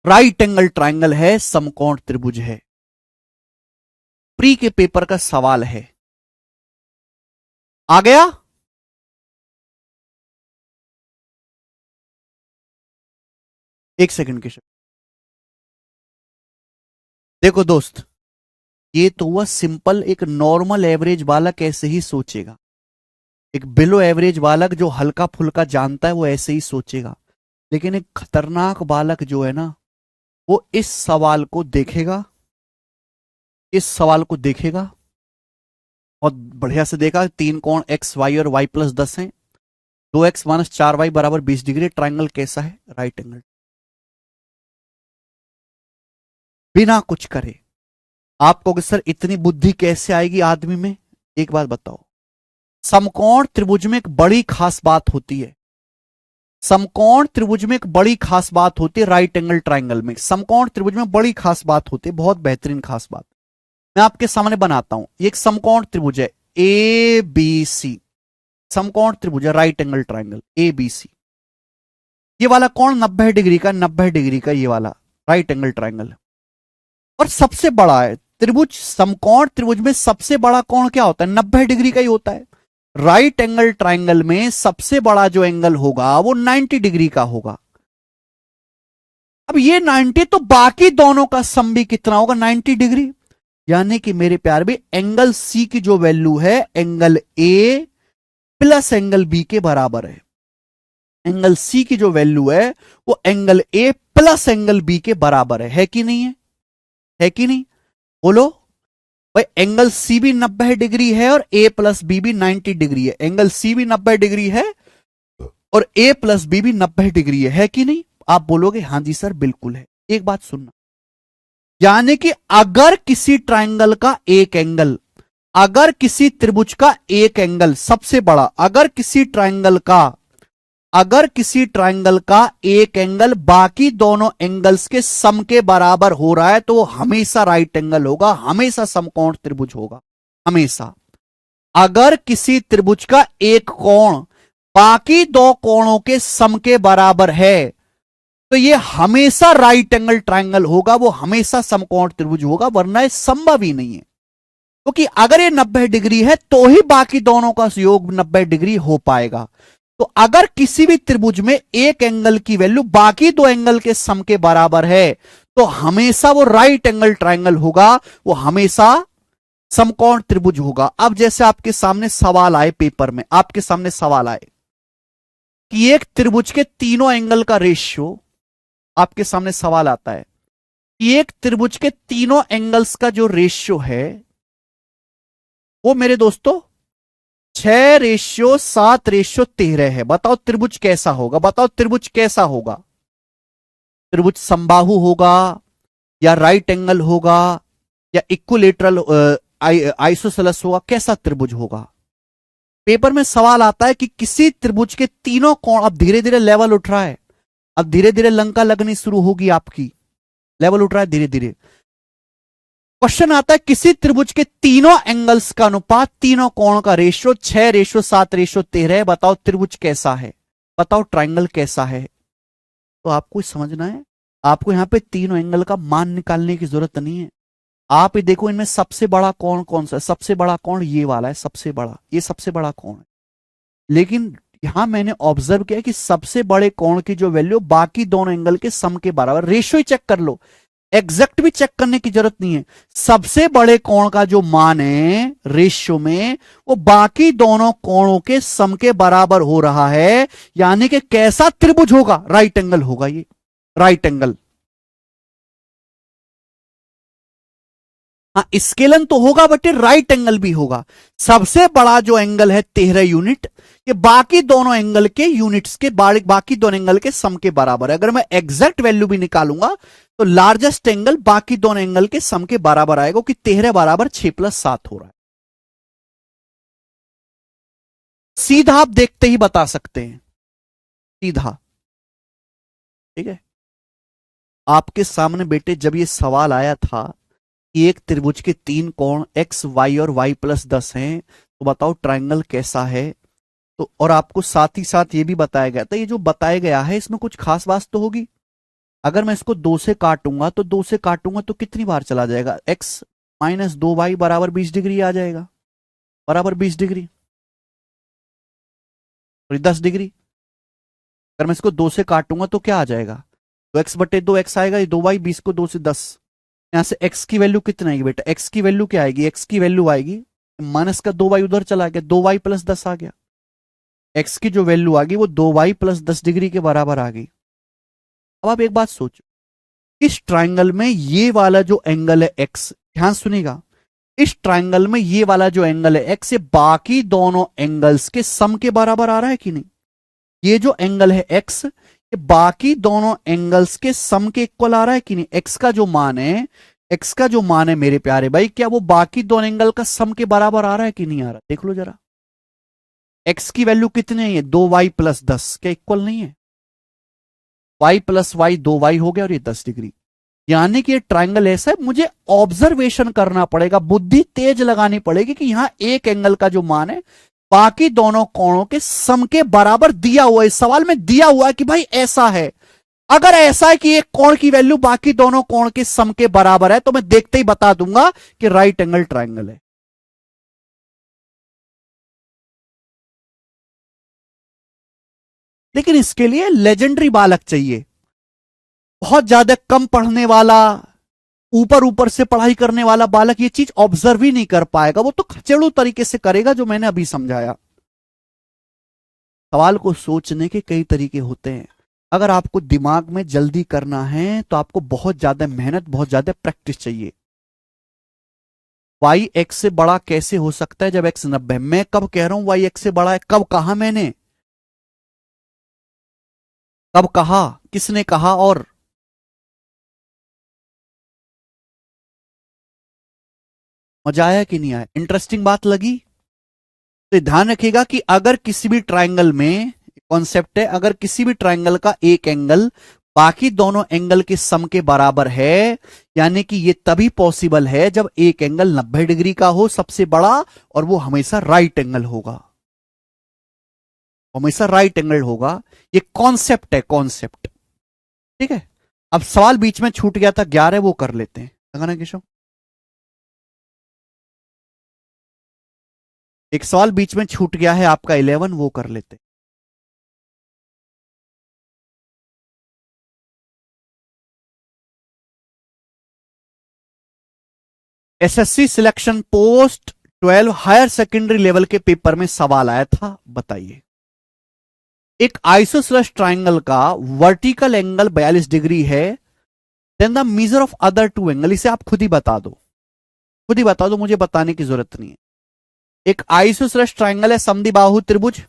राइट एंगल ट्रायंगल है, समकोण त्रिभुज है। प्री के पेपर का सवाल है, आ गया। एक सेकंड के, देखो दोस्त, ये तो हुआ सिंपल, एक नॉर्मल एवरेज बालक ऐसे ही सोचेगा। एक बिलो एवरेज बालक जो हल्का फुल्का जानता है वो ऐसे ही सोचेगा। लेकिन एक खतरनाक बालक जो है ना, वो इस सवाल को देखेगा, इस सवाल को देखेगा और बढ़िया से देखा, तीन कोण एक्स वाई और वाई प्लस 10 है, 2x माइनस 4y बराबर 20 डिग्री, ट्राइंगल कैसा है, राइट एंगल। बिना कुछ करे आप कहोगे सर इतनी बुद्धि कैसे आएगी आदमी में। एक बात बताओ, समकोण त्रिभुज में एक बड़ी खास बात होती है, समकोण त्रिभुज में एक बड़ी खास बात होती है, राइट एंगल ट्राइंगल में समकोण त्रिभुज में बड़ी खास बात होती है, बहुत बेहतरीन खास बात। मैं आपके सामने बनाता हूं, ये एक समकोण त्रिभुज है ए बी सी, समकोण त्रिभुज है right angle triangle A B C. ये वाला कोण 90 डिग्री का, 90 डिग्री का ये वाला राइट एंगल ट्राइंगल, और सबसे बड़ा है त्रिभुज, समकोण त्रिभुज में सबसे बड़ा कोण क्या होता है, 90 डिग्री का ही होता है। राइट एंगल ट्राइंगल में सबसे बड़ा जो एंगल होगा वो 90 डिग्री का होगा। अब ये 90 तो बाकी दोनों का सम भी कितना होगा, 90 डिग्री। यानी कि मेरे प्यार भी एंगल सी की जो वैल्यू है angle A plus angle B के बराबर है। एंगल सी की जो वैल्यू है वो angle A plus angle B के बराबर है कि नहीं है कि नहीं, बोलो भाई। एंगल सी भी 90 डिग्री है और ए प्लस बी भी 90 डिग्री है, एंगल सी भी 90 डिग्री है और ए प्लस बी भी 90 डिग्री है कि नहीं। आप बोलोगे हां जी सर बिल्कुल है। एक बात सुनना, यानी कि अगर किसी ट्राइंगल का एक एंगल, अगर किसी त्रिभुज का एक एंगल सबसे बड़ा, अगर किसी ट्राइंगल का एक एंगल बाकी दोनों एंगल्स के सम के बराबर हो रहा है तो वो हमेशा राइट एंगल होगा, हमेशा समकोण त्रिभुज होगा, हमेशा। अगर किसी त्रिभुज का एक कोण बाकी दो कोणों के सम के बराबर है तो ये हमेशा राइट एंगल ट्राइंगल होगा, वो हमेशा समकोण त्रिभुज होगा, वरना ये संभव ही नहीं है। क्योंकि अगर ये 90 डिग्री है तो ही बाकी दोनों का योग 90 डिग्री हो पाएगा। तो अगर किसी भी त्रिभुज में एक एंगल की वैल्यू बाकी दो एंगल के सम के बराबर है तो हमेशा वो राइट एंगल ट्राइंगल होगा, वो हमेशा समकोण त्रिभुज होगा। अब जैसे आपके सामने सवाल आए, पेपर में आपके सामने सवाल आए कि एक त्रिभुज के तीनों एंगल का रेशियो, आपके सामने सवाल आता है कि एक त्रिभुज के तीनों एंगल्स का जो रेशियो है वो मेरे दोस्तों 6:7:13 है। बताओ त्रिभुज कैसा होगा, बताओ त्रिभुज कैसा होगा। त्रिभुज समबाहु होगा या राइट एंगल होगा या इक्विलेटरल आइसोसेलेस होगा, कैसा त्रिभुज होगा। पेपर में सवाल आता है कि किसी त्रिभुज के तीनों कोण, अब धीरे धीरे लेवल उठ रहा है, अब धीरे धीरे लंका लगनी शुरू होगी, आपकी लेवल उठ रहा है धीरे धीरे। क्वेश्चन आता है किसी त्रिभुज के तीनों एंगल्स का अनुपात, तीनों कोणों का रेशियो 6:7:13 है, बताओ त्रिभुज कैसा है, बताओ ट्राइंगल कैसा है। तो आपको समझना है, आपको यहां पे तीनों एंगल का मान निकालने की जरूरत नहीं है। आप ये देखो इनमें सबसे बड़ा कोण कौन सा है, सबसे बड़ा कोण ये वाला है, सबसे बड़ा, ये सबसे बड़ा कोण है। लेकिन यहां मैंने ऑब्जर्व किया कि सबसे बड़े कोण की जो वैल्यू बाकी दोनों एंगल के सम के बराबर, रेशियो ही चेक कर लो, एग्जैक्ट भी चेक करने की जरूरत नहीं है। सबसे बड़े कोण का जो मान है रेशियो में वो बाकी दोनों कोणों के सम के बराबर हो रहा है, यानी कि कैसा त्रिभुज होगा, राइट एंगल होगा, ये राइट एंगल। हाँ स्केलन तो होगा बट राइट एंगल भी होगा। सबसे बड़ा जो एंगल है 13 यूनिट, ये बाकी दोनों एंगल के यूनिट्स के, बाकी दोनों एंगल के सम के बराबर है। अगर मैं एग्जैक्ट वैल्यू भी निकालूंगा तो लार्जेस्ट एंगल बाकी दोनों एंगल के सम के बराबर आएगा, क्योंकि 13 बराबर 6+7 हो रहा है। सीधा आप देखते ही बता सकते हैं, सीधा। ठीक है, आपके सामने बेटे जब ये सवाल आया था एक त्रिभुज के तीन कोण x, y और y+10 हैं, तो बताओ ट्राइंगल कैसा है। तो और आपको साथ ही साथ ये भी बताया गया था, ये जो बताया गया है इसमें कुछ खास बात तो होगी। अगर मैं इसको 2 से काटूंगा तो 2 से काटूंगा तो कितनी बार चला जाएगा, x - 2y बराबर 20 डिग्री आ जाएगा, बराबर 20 डिग्री, 10 डिग्री। अगर मैं इसको 2 से काटूंगा तो क्या आ जाएगा, तो x/2x आएगा, ये 2y, 20 को 2 से 10। यहां से x की वैल्यू कितना आएगी बेटा, x की वैल्यू क्या आएगी, x की वैल्यू आएगी माइनस का 2y उधर चला गया, 2y + 10 आ गया। x की जो वैल्यू आ गई वो 2y + 10 डिग्री के बराबर आ गई। अब आप एक बात सोचो, इस ट्राइंगल में ये वाला जो एंगल है एक्स, ध्यान सुनिएगा, इस ट्राइंगल में ये वाला जो एंगल है एक्स, ये बाकी दोनों एंगल्स के सम के बराबर आ रहा है कि नहीं? ये जो एंगल है एक्स, ये बाकी दोनों एंगल्स के सम के इक्वल आ रहा है कि नहीं? एक्स का जो मान है, एक्स का जो मान है मेरे प्यारे भाई, क्या वो बाकी दोनों एंगल का सम के बराबर आ रहा है कि नहीं आ रहा? देख लो जरा, एक्स की वैल्यू कितनी है? ये 2y+10, क्या इक्वल नहीं है? y+y 2y हो गया और ये 10 डिग्री। यानी कि ये ट्राइंगल ऐसा है, मुझे ऑब्जर्वेशन करना पड़ेगा, बुद्धि तेज लगानी पड़ेगी कि यहां एक एंगल का जो मान है बाकी दोनों कोणों के सम के बराबर दिया हुआ है। इस सवाल में दिया हुआ है कि भाई ऐसा है। अगर ऐसा है कि एक कोण की वैल्यू बाकी दोनों कोण के सम के बराबर है, तो मैं देखते ही बता दूंगा कि राइट एंगल ट्राइंगल है। लेकिन इसके लिए लेजेंडरी बालक चाहिए, बहुत ज्यादा कम पढ़ने वाला, ऊपर ऊपर से पढ़ाई करने वाला बालक ये चीज ऑब्जर्व ही नहीं कर पाएगा। वो तो खचेड़ू तरीके से करेगा, जो मैंने अभी समझाया। सवाल को सोचने के कई तरीके होते हैं। अगर आपको दिमाग में जल्दी करना है तो आपको बहुत ज्यादा मेहनत, बहुत ज्यादा प्रैक्टिस चाहिए। y x से बड़ा कैसे हो सकता है जब x 90? मैं कब कह रहा हूं y x से बड़ा है? कब कहा मैंने? कब कहा? किसने कहा? और मजा आया कि नहीं आया? इंटरेस्टिंग बात लगी? तो ध्यान रखिएगा कि अगर किसी भी ट्राइंगल में, कॉन्सेप्ट है, अगर किसी भी ट्राइंगल का एक एंगल बाकी दोनों एंगल के सम के बराबर है, यानी कि ये तभी पॉसिबल है जब एक एंगल 90 डिग्री का हो, सबसे बड़ा, और वो हमेशा राइट एंगल होगा, हमेशा राइट एंगल होगा। ये कॉन्सेप्ट है, कॉन्सेप्ट। ठीक है। अब सवाल बीच में छूट गया था 11, वो कर लेते हैं, लगा ना केशव? एक सवाल बीच में छूट गया है आपका 11, वो कर लेते हैं। SSC selection post 12 higher secondary level के पेपर में सवाल आया था, बताइए। एक आइसोसेलेस ट्राइंगल का वर्टिकल एंगल 42 डिग्री है, then the measure of other two angle. इसे आप खुद ही बता दो, खुद ही बता दो, मुझे बताने की जरूरत नहीं है। एक आइसोसेलेस ट्राइंगल है, समद्विबाहु त्रिभुज,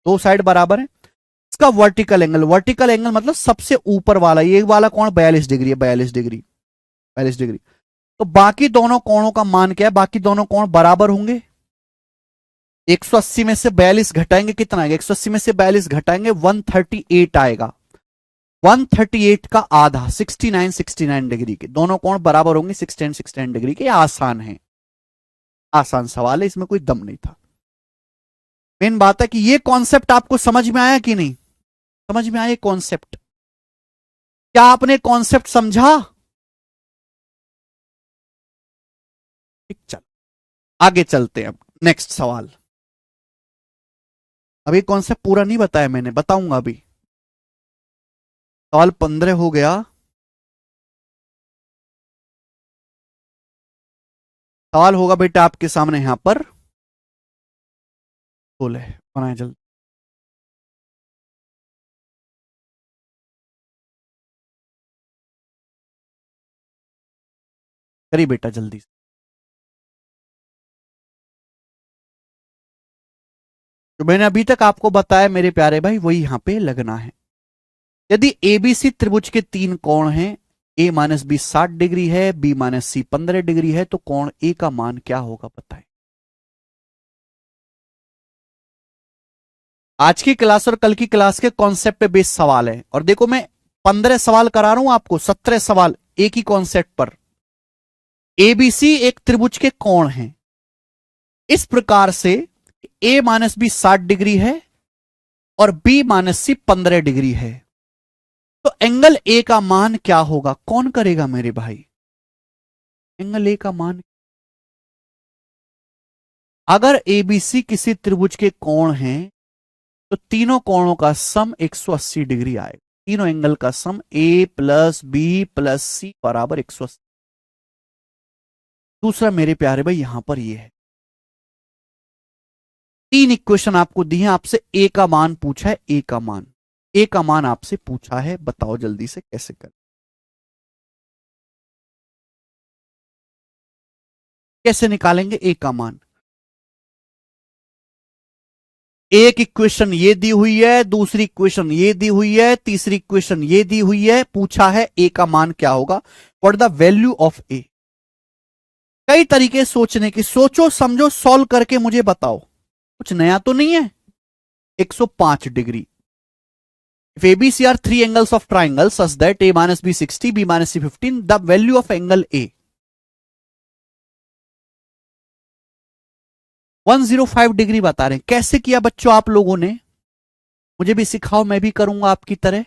दो साइड बराबर है। इसका वर्टिकल एंगल मतलब सबसे ऊपर वाला, ये वाला कोण 42 डिग्री है, 42 डिग्री, 42 डिग्री। तो बाकी दोनों कोणों का मान क्या है? बाकी दोनों कोण बराबर होंगे। 180 में से 42 घटाएंगे, कितना आएगा? 180 में से 42 घटाएंगे 138 आएगा। 138 का आधा 69 डिग्री के, दोनों कोण बराबर होंगे 69 डिग्री के। आसान है, आसान सवाल है, इसमें कोई दम नहीं था। मेन बात है कि ये कॉन्सेप्ट आपको समझ में आया कि नहीं? समझ में आया कॉन्सेप्ट? क्या आपने कॉन्सेप्ट समझा? ठीक, चल आगे चलते हैं। अब नेक्स्ट सवाल। अभी कॉन्सेप्ट पूरा नहीं बताया मैंने, बताऊंगा अभी। सवाल 15 हो गया। सवाल होगा बेटा आपके सामने यहां पर, बोले बनाए जल्दी। करिए बेटा जल्दी से। जो मैंने अभी तक आपको बताया मेरे प्यारे भाई, वही यहां पे लगना है। यदि एबीसी त्रिभुज के तीन कोण हैं, ए माइनस बी 60 डिग्री है, बी माइनस सी 15 डिग्री है, तो कोण ए का मान क्या होगा बताएं। आज की क्लास और कल की क्लास के कॉन्सेप्ट पे बेस्ड सवाल है। और देखो मैं 15 सवाल करा रहा हूं आपको, 17 सवाल एक ही कॉन्सेप्ट पर। एबीसी एक त्रिभुज के कोण हैं इस प्रकार से, ए माइनस बी 60 डिग्री है और बी माइनस सी 15 डिग्री है, तो एंगल ए का मान क्या होगा? कौन करेगा मेरे भाई? एंगल ए का मान, अगर एबीसी किसी त्रिभुज के कोण हैं तो तीनों कोणों का सम 180 डिग्री आएगा। तीनों एंगल का सम ए प्लस बी प्लस सी बराबर 180। दूसरा मेरे प्यारे भाई यहां पर ये है, तीन इक्वेशन आपको दी है, आपसे ए का मान पूछा है, ए का मान, ए का मान आपसे पूछा है, बताओ जल्दी से कैसे करें। कैसे निकालेंगे ए का मान? एक इक्वेशन ये दी हुई है, दूसरी इक्वेशन ये दी हुई है, तीसरी इक्वेशन ये दी हुई है, पूछा है ए का मान क्या होगा, व्हाट द वैल्यू ऑफ ए। कई तरीके सोचने की, सोचो समझो सॉल्व करके मुझे बताओ, कुछ नया तो नहीं है। 105 degree. If ABC are three angles of triangle such that A minus B 60, B minus C 15, the value of angle A 105 degree बता रहे हैं। कैसे किया बच्चों आप लोगों ने? मुझे भी सिखाओ, मैं भी करूंगा आपकी तरह।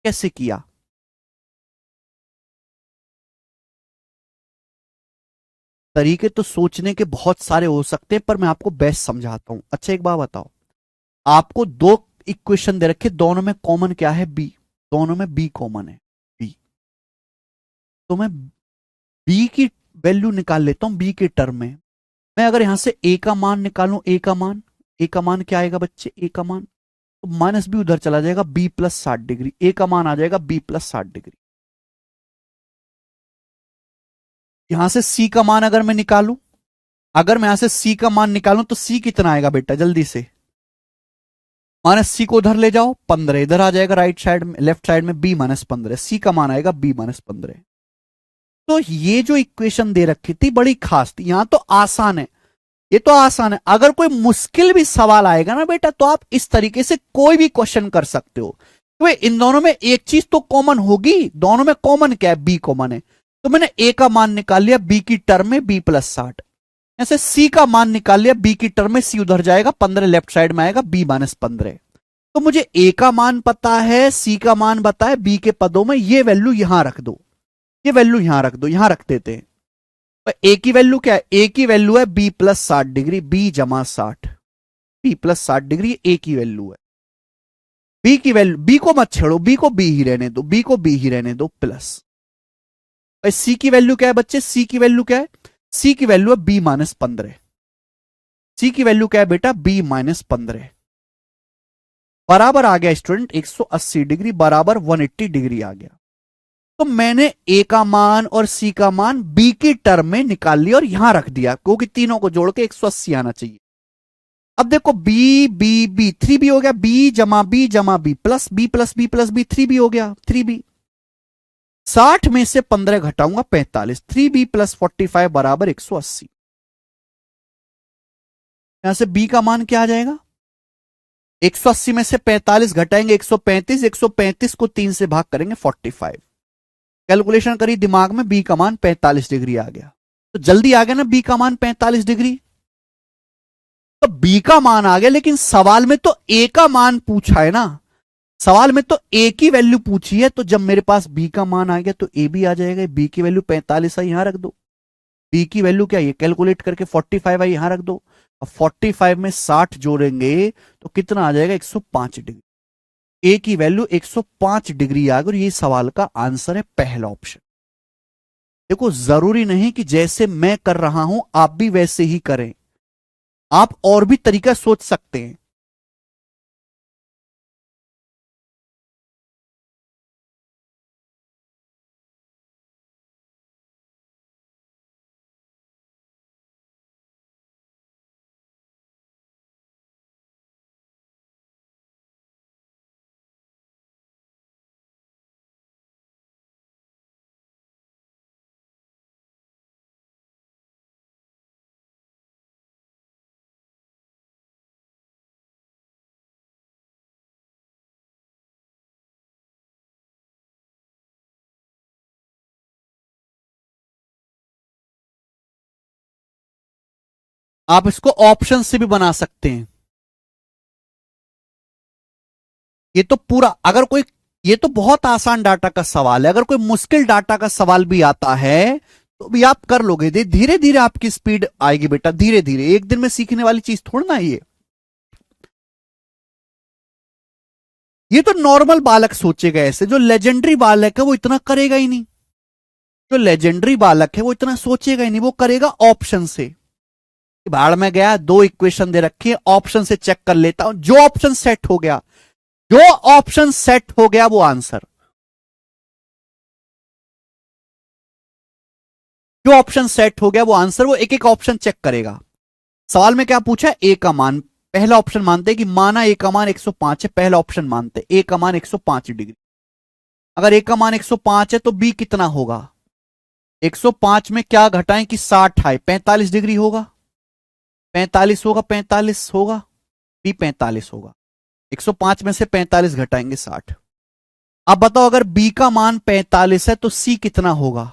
कैसे किया? तरीके तो सोचने के बहुत सारे हो सकते हैं, पर मैं आपको बेस्ट समझाता हूं। अच्छा एक बात बताओ, आपको दो इक्वेशन दे रखे, दोनों में कॉमन क्या है? बी। दोनों में बी कॉमन है, बी। तो मैं बी की वैल्यू निकाल लेता हूं बी के टर्म में। मैं अगर यहां से ए का मान निकालूं, ए का मान क्या आएगा बच्चे? ए का मान तो माइनस बी उधर चला जाएगा, बी प्लस 60 डिग्री। ए का मान आ जाएगा बी प्लस 60 डिग्री। यहां से सी का मान अगर मैं निकालूं, अगर मैं यहां से सी का मान निकालूं तो सी कितना आएगा बेटा? जल्दी से माइनस सी को उधर ले जाओ, 15 इधर आ जाएगा राइट साइड में, लेफ्ट साइड में बी माइनस 15। सी का मान आएगा बी माइनस 15। तो ये जो इक्वेशन दे रखी थी बड़ी खास थी। यहां तो आसान है, ये तो आसान है। अगर कोई मुश्किल भी सवाल आएगा ना बेटा, तो आप इस तरीके से कोई भी क्वेश्चन कर सकते हो। तो इन दोनों में एक चीज तो कॉमन होगी, दोनों में कॉमन क्या है? बी कॉमन है। तो मैंने ए का मान निकाल लिया बी की टर्म में, बी प्लस 60। ऐसे सी का मान निकाल लिया बी की टर्म में, सी उधर जाएगा, 15 लेफ्ट साइड में आएगा, बी माइनस 15। तो मुझे ए का मान पता है, सी का मान पता है, बी के पदों में ये वैल्यू यहां रख दो, ये वैल्यू यहां रख दो, यहां रख देते हैं। ए की वैल्यू क्या है? ए की वैल्यू है बी प्लस 60 डिग्री, बी जमा 60, बी प्लस 60 डिग्री ए की वैल्यू है। बी की वैल्यू, बी को मत छेड़ो, बी को बी ही रहने दो, बी को बी ही रहने दो, प्लस। सी की वैल्यू क्या है बच्चे? सी की वैल्यू क्या है? सी की वैल्यू है बी माइनस 15। सी की वैल्यू क्या है बेटा? बी माइनस 15 बराबर आ गया स्टूडेंट 180 डिग्री, बराबर 180 डिग्री आ गया। तो मैंने ए का मान और सी का मान बी की टर्म में निकाल लिया और यहां रख दिया, क्योंकि तीनों को जोड़ के 180 आना चाहिए। अब देखो बी बी बी, 3 बी हो गया, बी जमा बी जमा B plus B plus B plus B, 3 B हो गया, 3 बी। 60 में से 15 घटाऊंगा 45, 3 बी प्लस 45 बराबर 180। यहां से बी का मान क्या आ जाएगा? 180 में से 45 घटाएंगे 135, 135 को 3 से भाग करेंगे 45। कैलकुलेशन करी दिमाग में, बी का मान 45 डिग्री आ गया। तो जल्दी आ गया ना बी का मान 45 डिग्री। तो बी का मान आ गया, लेकिन सवाल में तो ए का मान पूछा है ना, सवाल में तो ए की वैल्यू पूछी है। तो जब मेरे पास बी का मान आ गया तो ए भी आ जाएगा। बी की वैल्यू 45 है, यहां रख दो। बी की वैल्यू क्या है? कैलकुलेट करके 45 है, यहां रख दो। अब 45 में 60 जोड़ेंगे तो कितना आ जाएगा? 105 डिग्री। ए की वैल्यू 105 डिग्री आ गई और ये सवाल का आंसर है पहला ऑप्शन। देखो जरूरी नहीं कि जैसे मैं कर रहा हूं आप भी वैसे ही करें, आप और भी तरीका सोच सकते हैं। आप इसको ऑप्शन से भी बना सकते हैं। ये तो पूरा, अगर कोई, ये तो बहुत आसान डाटा का सवाल है। अगर कोई मुश्किल डाटा का सवाल भी आता है तो भी आप कर लोगे। धीरे धीरे आपकी स्पीड आएगी बेटा, धीरे धीरे। एक दिन में सीखने वाली चीज थोड़ी ना ये तो नॉर्मल बालक सोचेगा ऐसे। जो लेजेंडरी बालक है वो इतना करेगा ही नहीं, जो लेजेंडरी बालक है वो इतना सोचेगा ही नहीं, वो करेगा ऑप्शन से। भाड़ में गया, दो इक्वेशन दे रखी है, ऑप्शन से चेक कर लेता हूं, जो ऑप्शन सेट हो गया, जो ऑप्शन सेट हो गया वो आंसर। जो ऑप्शन सेट हो गया वो आंसर, वो एक एक ऑप्शन चेक करेगा। सवाल में क्या पूछा है, ए का मान, पहला ऑप्शन मानते हैं कि माना ए का मान 105 है, पहला ऑप्शन मानते हैं ए का मान 105 डिग्री। अगर ए का मान 105 है तो बी कितना होगा, 105 में क्या घटाएं कि 60 आए, 45 डिग्री होगा, 45 होगा, 45 होगा, बी 45 होगा। 105 में से 45 घटाएंगे 60। अब बताओ अगर बी का मान 45 है तो सी कितना होगा,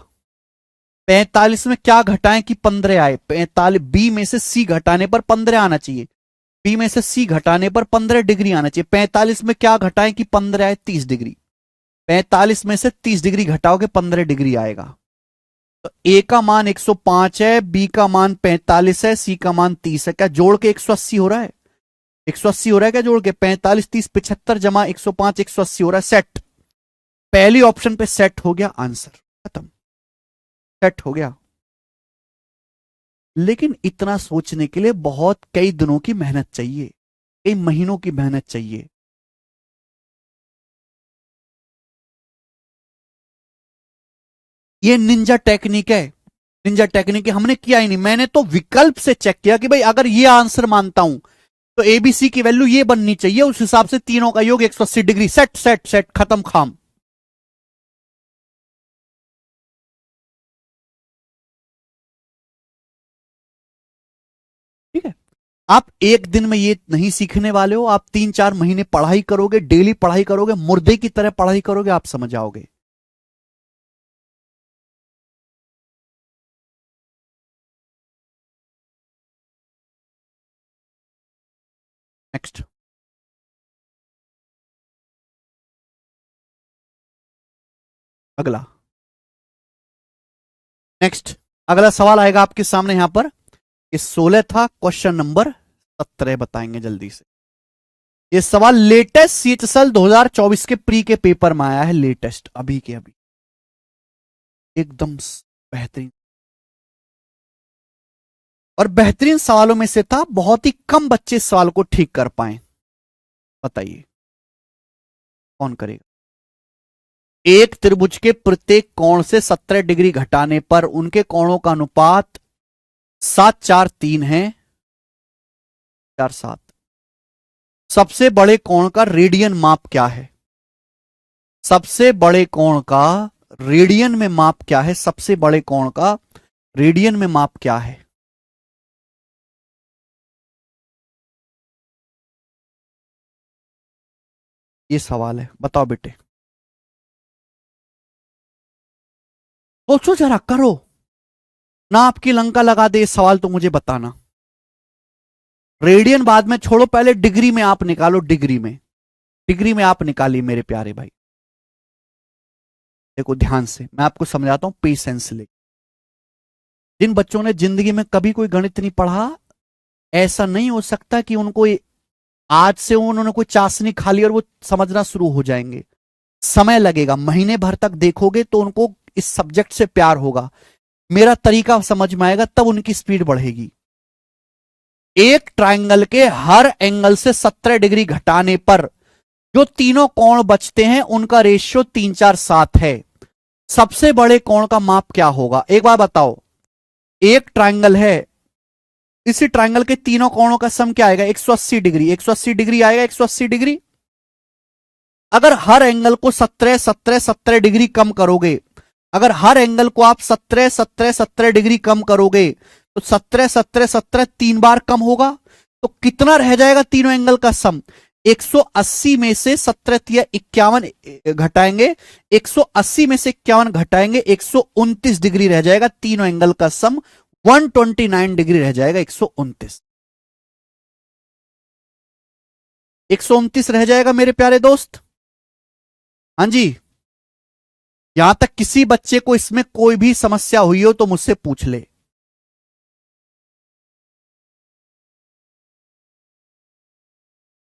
45 में क्या घटाएं कि 15 आए, 45 बी में से सी घटाने पर 15 आना चाहिए, बी में से सी घटाने पर 15 डिग्री आना चाहिए। 45 में क्या घटाएं कि 15 आए, 30 डिग्री। 45 में से 30 डिग्री घटाओगे 15 डिग्री आएगा। तो ए का मान 105 है, बी का मान 45 है, सी का मान 30 है। क्या जोड़ के 180 हो रहा है, 180 हो रहा है क्या जोड़ के, 45 30 75 जमा 105 180 हो रहा है। सेट, पहली ऑप्शन पे सेट हो गया, आंसर खत्म, सेट हो गया। लेकिन इतना सोचने के लिए बहुत कई दिनों की मेहनत चाहिए, कई महीनों की मेहनत चाहिए। ये निंजा टेक्निक है, निंजा टेक्निक है, हमने किया ही नहीं, मैंने तो विकल्प से चेक किया कि भाई अगर ये आंसर मानता हूं तो एबीसी की वैल्यू ये बननी चाहिए, उस हिसाब से तीनों का योग 180 डिग्री। सेट सेट सेट, खत्म खाम। ठीक है, आप एक दिन में ये नहीं सीखने वाले हो, आप 3-4 महीने पढ़ाई करोगे, डेली पढ़ाई करोगे, मुर्दे की तरह पढ़ाई करोगे, आप समझ आओगे। नेक्स्ट, अगला, नेक्स्ट अगला सवाल आएगा आपके सामने यहां पर। ये 16 था, क्वेश्चन नंबर 17 बताएंगे जल्दी से। ये सवाल लेटेस्ट सीएचएसएल 2024 के प्री के पेपर में आया है, लेटेस्ट, अभी के अभी, एकदम बेहतरीन और बेहतरीन सवालों में से था। बहुत ही कम बच्चे इस सवाल को ठीक कर पाए, बताइए कौन करेगा। एक त्रिभुज के प्रत्येक कोण से 17 डिग्री घटाने पर उनके कोणों का अनुपात 743 है, 47। सबसे बड़े कोण का रेडियन माप क्या है, सबसे बड़े कोण का रेडियन में माप क्या है, सबसे बड़े कोण का रेडियन में माप क्या है। ये सवाल है, बताओ बेटे, सोचो जरा, करो ना, आपकी लंका लगा दे सवाल तो मुझे बताना। रेडियन बाद में छोड़ो, पहले डिग्री में आप निकालो, डिग्री में, डिग्री में आप निकालिए मेरे प्यारे भाई। देखो ध्यान से मैं आपको समझाता हूं, पेशेंस ले। जिन बच्चों ने जिंदगी में कभी कोई गणित नहीं पढ़ा, ऐसा नहीं हो सकता कि उनको आज से उन्होंने कोई चाशनी खा ली और वो समझना शुरू हो जाएंगे। समय लगेगा, महीने भर तक देखोगे तो उनको इस सब्जेक्ट से प्यार होगा, मेरा तरीका समझ में आएगा, तब उनकी स्पीड बढ़ेगी। एक ट्रायंगल के हर एंगल से 17 डिग्री घटाने पर जो तीनों कोण बचते हैं उनका रेशियो 3 4 7 है। सबसे बड़े कोण का माप क्या होगा, एक बार बताओ। एक ट्रायंगल है, इसी ट्रायंगल के तीनों कोणों का सम क्या आएगा, 180 डिग्री, 180 डिग्री आएगा, 180 डिग्री। अगर हर एंगल को 17 17 17 डिग्री कम करोगे, अगर हर एंगल को आप 17 17 17 डिग्री कम करोगे तो 17 17 17 3 बार कम होगा, तो कितना रह जाएगा तीनों एंगल का सम। 180 में से 17 51 घटाएंगे, 180 में से 51 घटाएंगे, 129 डिग्री रह जाएगा, तीनों एंगल का सम 129 डिग्री रह जाएगा, 129 129 रह जाएगा मेरे प्यारे दोस्त। हाँ जी, यहां तक किसी बच्चे को इसमें कोई भी समस्या हुई हो तो मुझसे पूछ ले।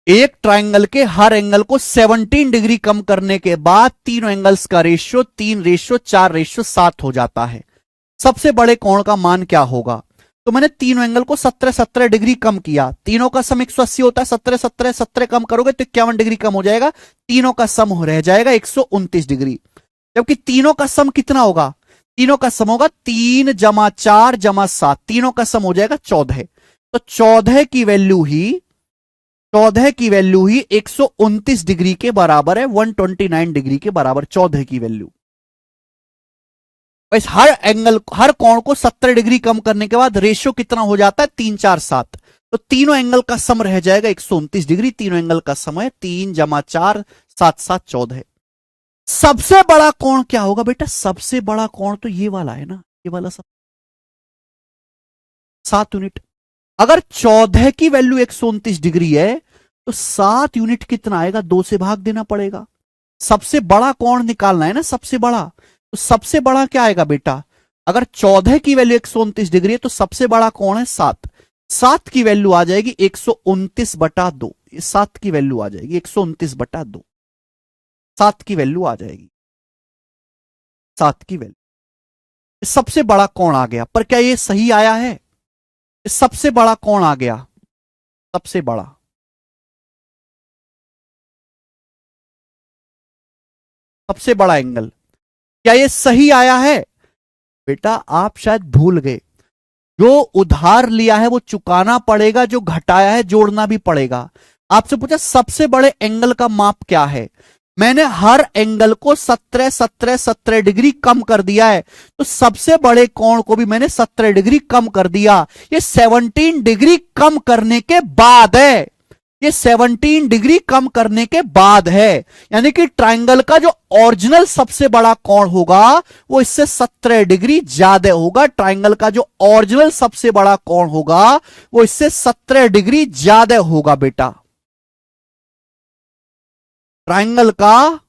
एक ट्रायंगल के हर एंगल को 17 डिग्री कम करने के बाद तीनों एंगल्स का रेशियो 3:4:7 हो जाता है। सबसे बड़े कोण का मान क्या होगा, तो मैंने तीनों एंगल को 17 17 डिग्री कम किया, तीनों का सम 180 होता है, 17 17 17 कम करोगे तो 51 डिग्री कम हो जाएगा, तीनों का सम रह जाएगा 129 डिग्री। जबकि तीनों का सम कितना होगा, तीनों का सम होगा 3 जमा 4 जमा 7, तीनों का सम हो जाएगा 14। तो 14 की वैल्यू ही 129 डिग्री के बराबर है, 129 डिग्री के बराबर 14 की वैल्यू। इस हर कोण को 70 डिग्री कम करने के बाद रेशियो कितना हो जाता है, 3 4 7। तो तीनों एंगल का सम रह जाएगा 129 डिग्री, तीनों एंगल का सम है 3 जमा 4 7 7 14। सबसे बड़ा कोण क्या होगा बेटा, सबसे बड़ा कोण तो ये वाला है ना, ये वाला सब 7 यूनिट। अगर 14 की वैल्यू 129 डिग्री है तो 7 यूनिट कितना आएगा, 2 से भाग देना पड़ेगा। सबसे बड़ा कोण निकालना है ना, सबसे बड़ा। तो सबसे बड़ा क्या आएगा बेटा, अगर 14 की वैल्यू 129 डिग्री है तो सबसे बड़ा कोण है 7। 7 की वैल्यू आ जाएगी 129/2, 7 की वैल्यू आ जाएगी 129/2, 7 की वैल्यू आ जाएगी, 7 की वैल्यू। सबसे बड़ा कोण आ गया, पर क्या ये सही आया है, सबसे बड़ा कोण आ गया, सबसे बड़ा। सबसे बड़ा एंगल, क्या ये सही आया है बेटा, आप शायद भूल गए। जो उधार लिया है वो चुकाना पड़ेगा, जो घटाया है जोड़ना भी पड़ेगा। आपसे पूछा सबसे बड़े एंगल का माप क्या है, मैंने हर एंगल को 17 17 17 डिग्री कम कर दिया है, तो सबसे बड़े कोण को भी मैंने 17 डिग्री कम कर दिया। ये 17 डिग्री कम करने के बाद है, ये 17 डिग्री कम करने के बाद है, यानी कि ट्रायंगल का जो ओरिजिनल सबसे बड़ा कोण होगा वो इससे 17 डिग्री ज्यादा होगा। ट्रायंगल का जो ओरिजिनल सबसे बड़ा कोण होगा वो इससे 17 डिग्री ज्यादा होगा बेटा। ट्रायंगल का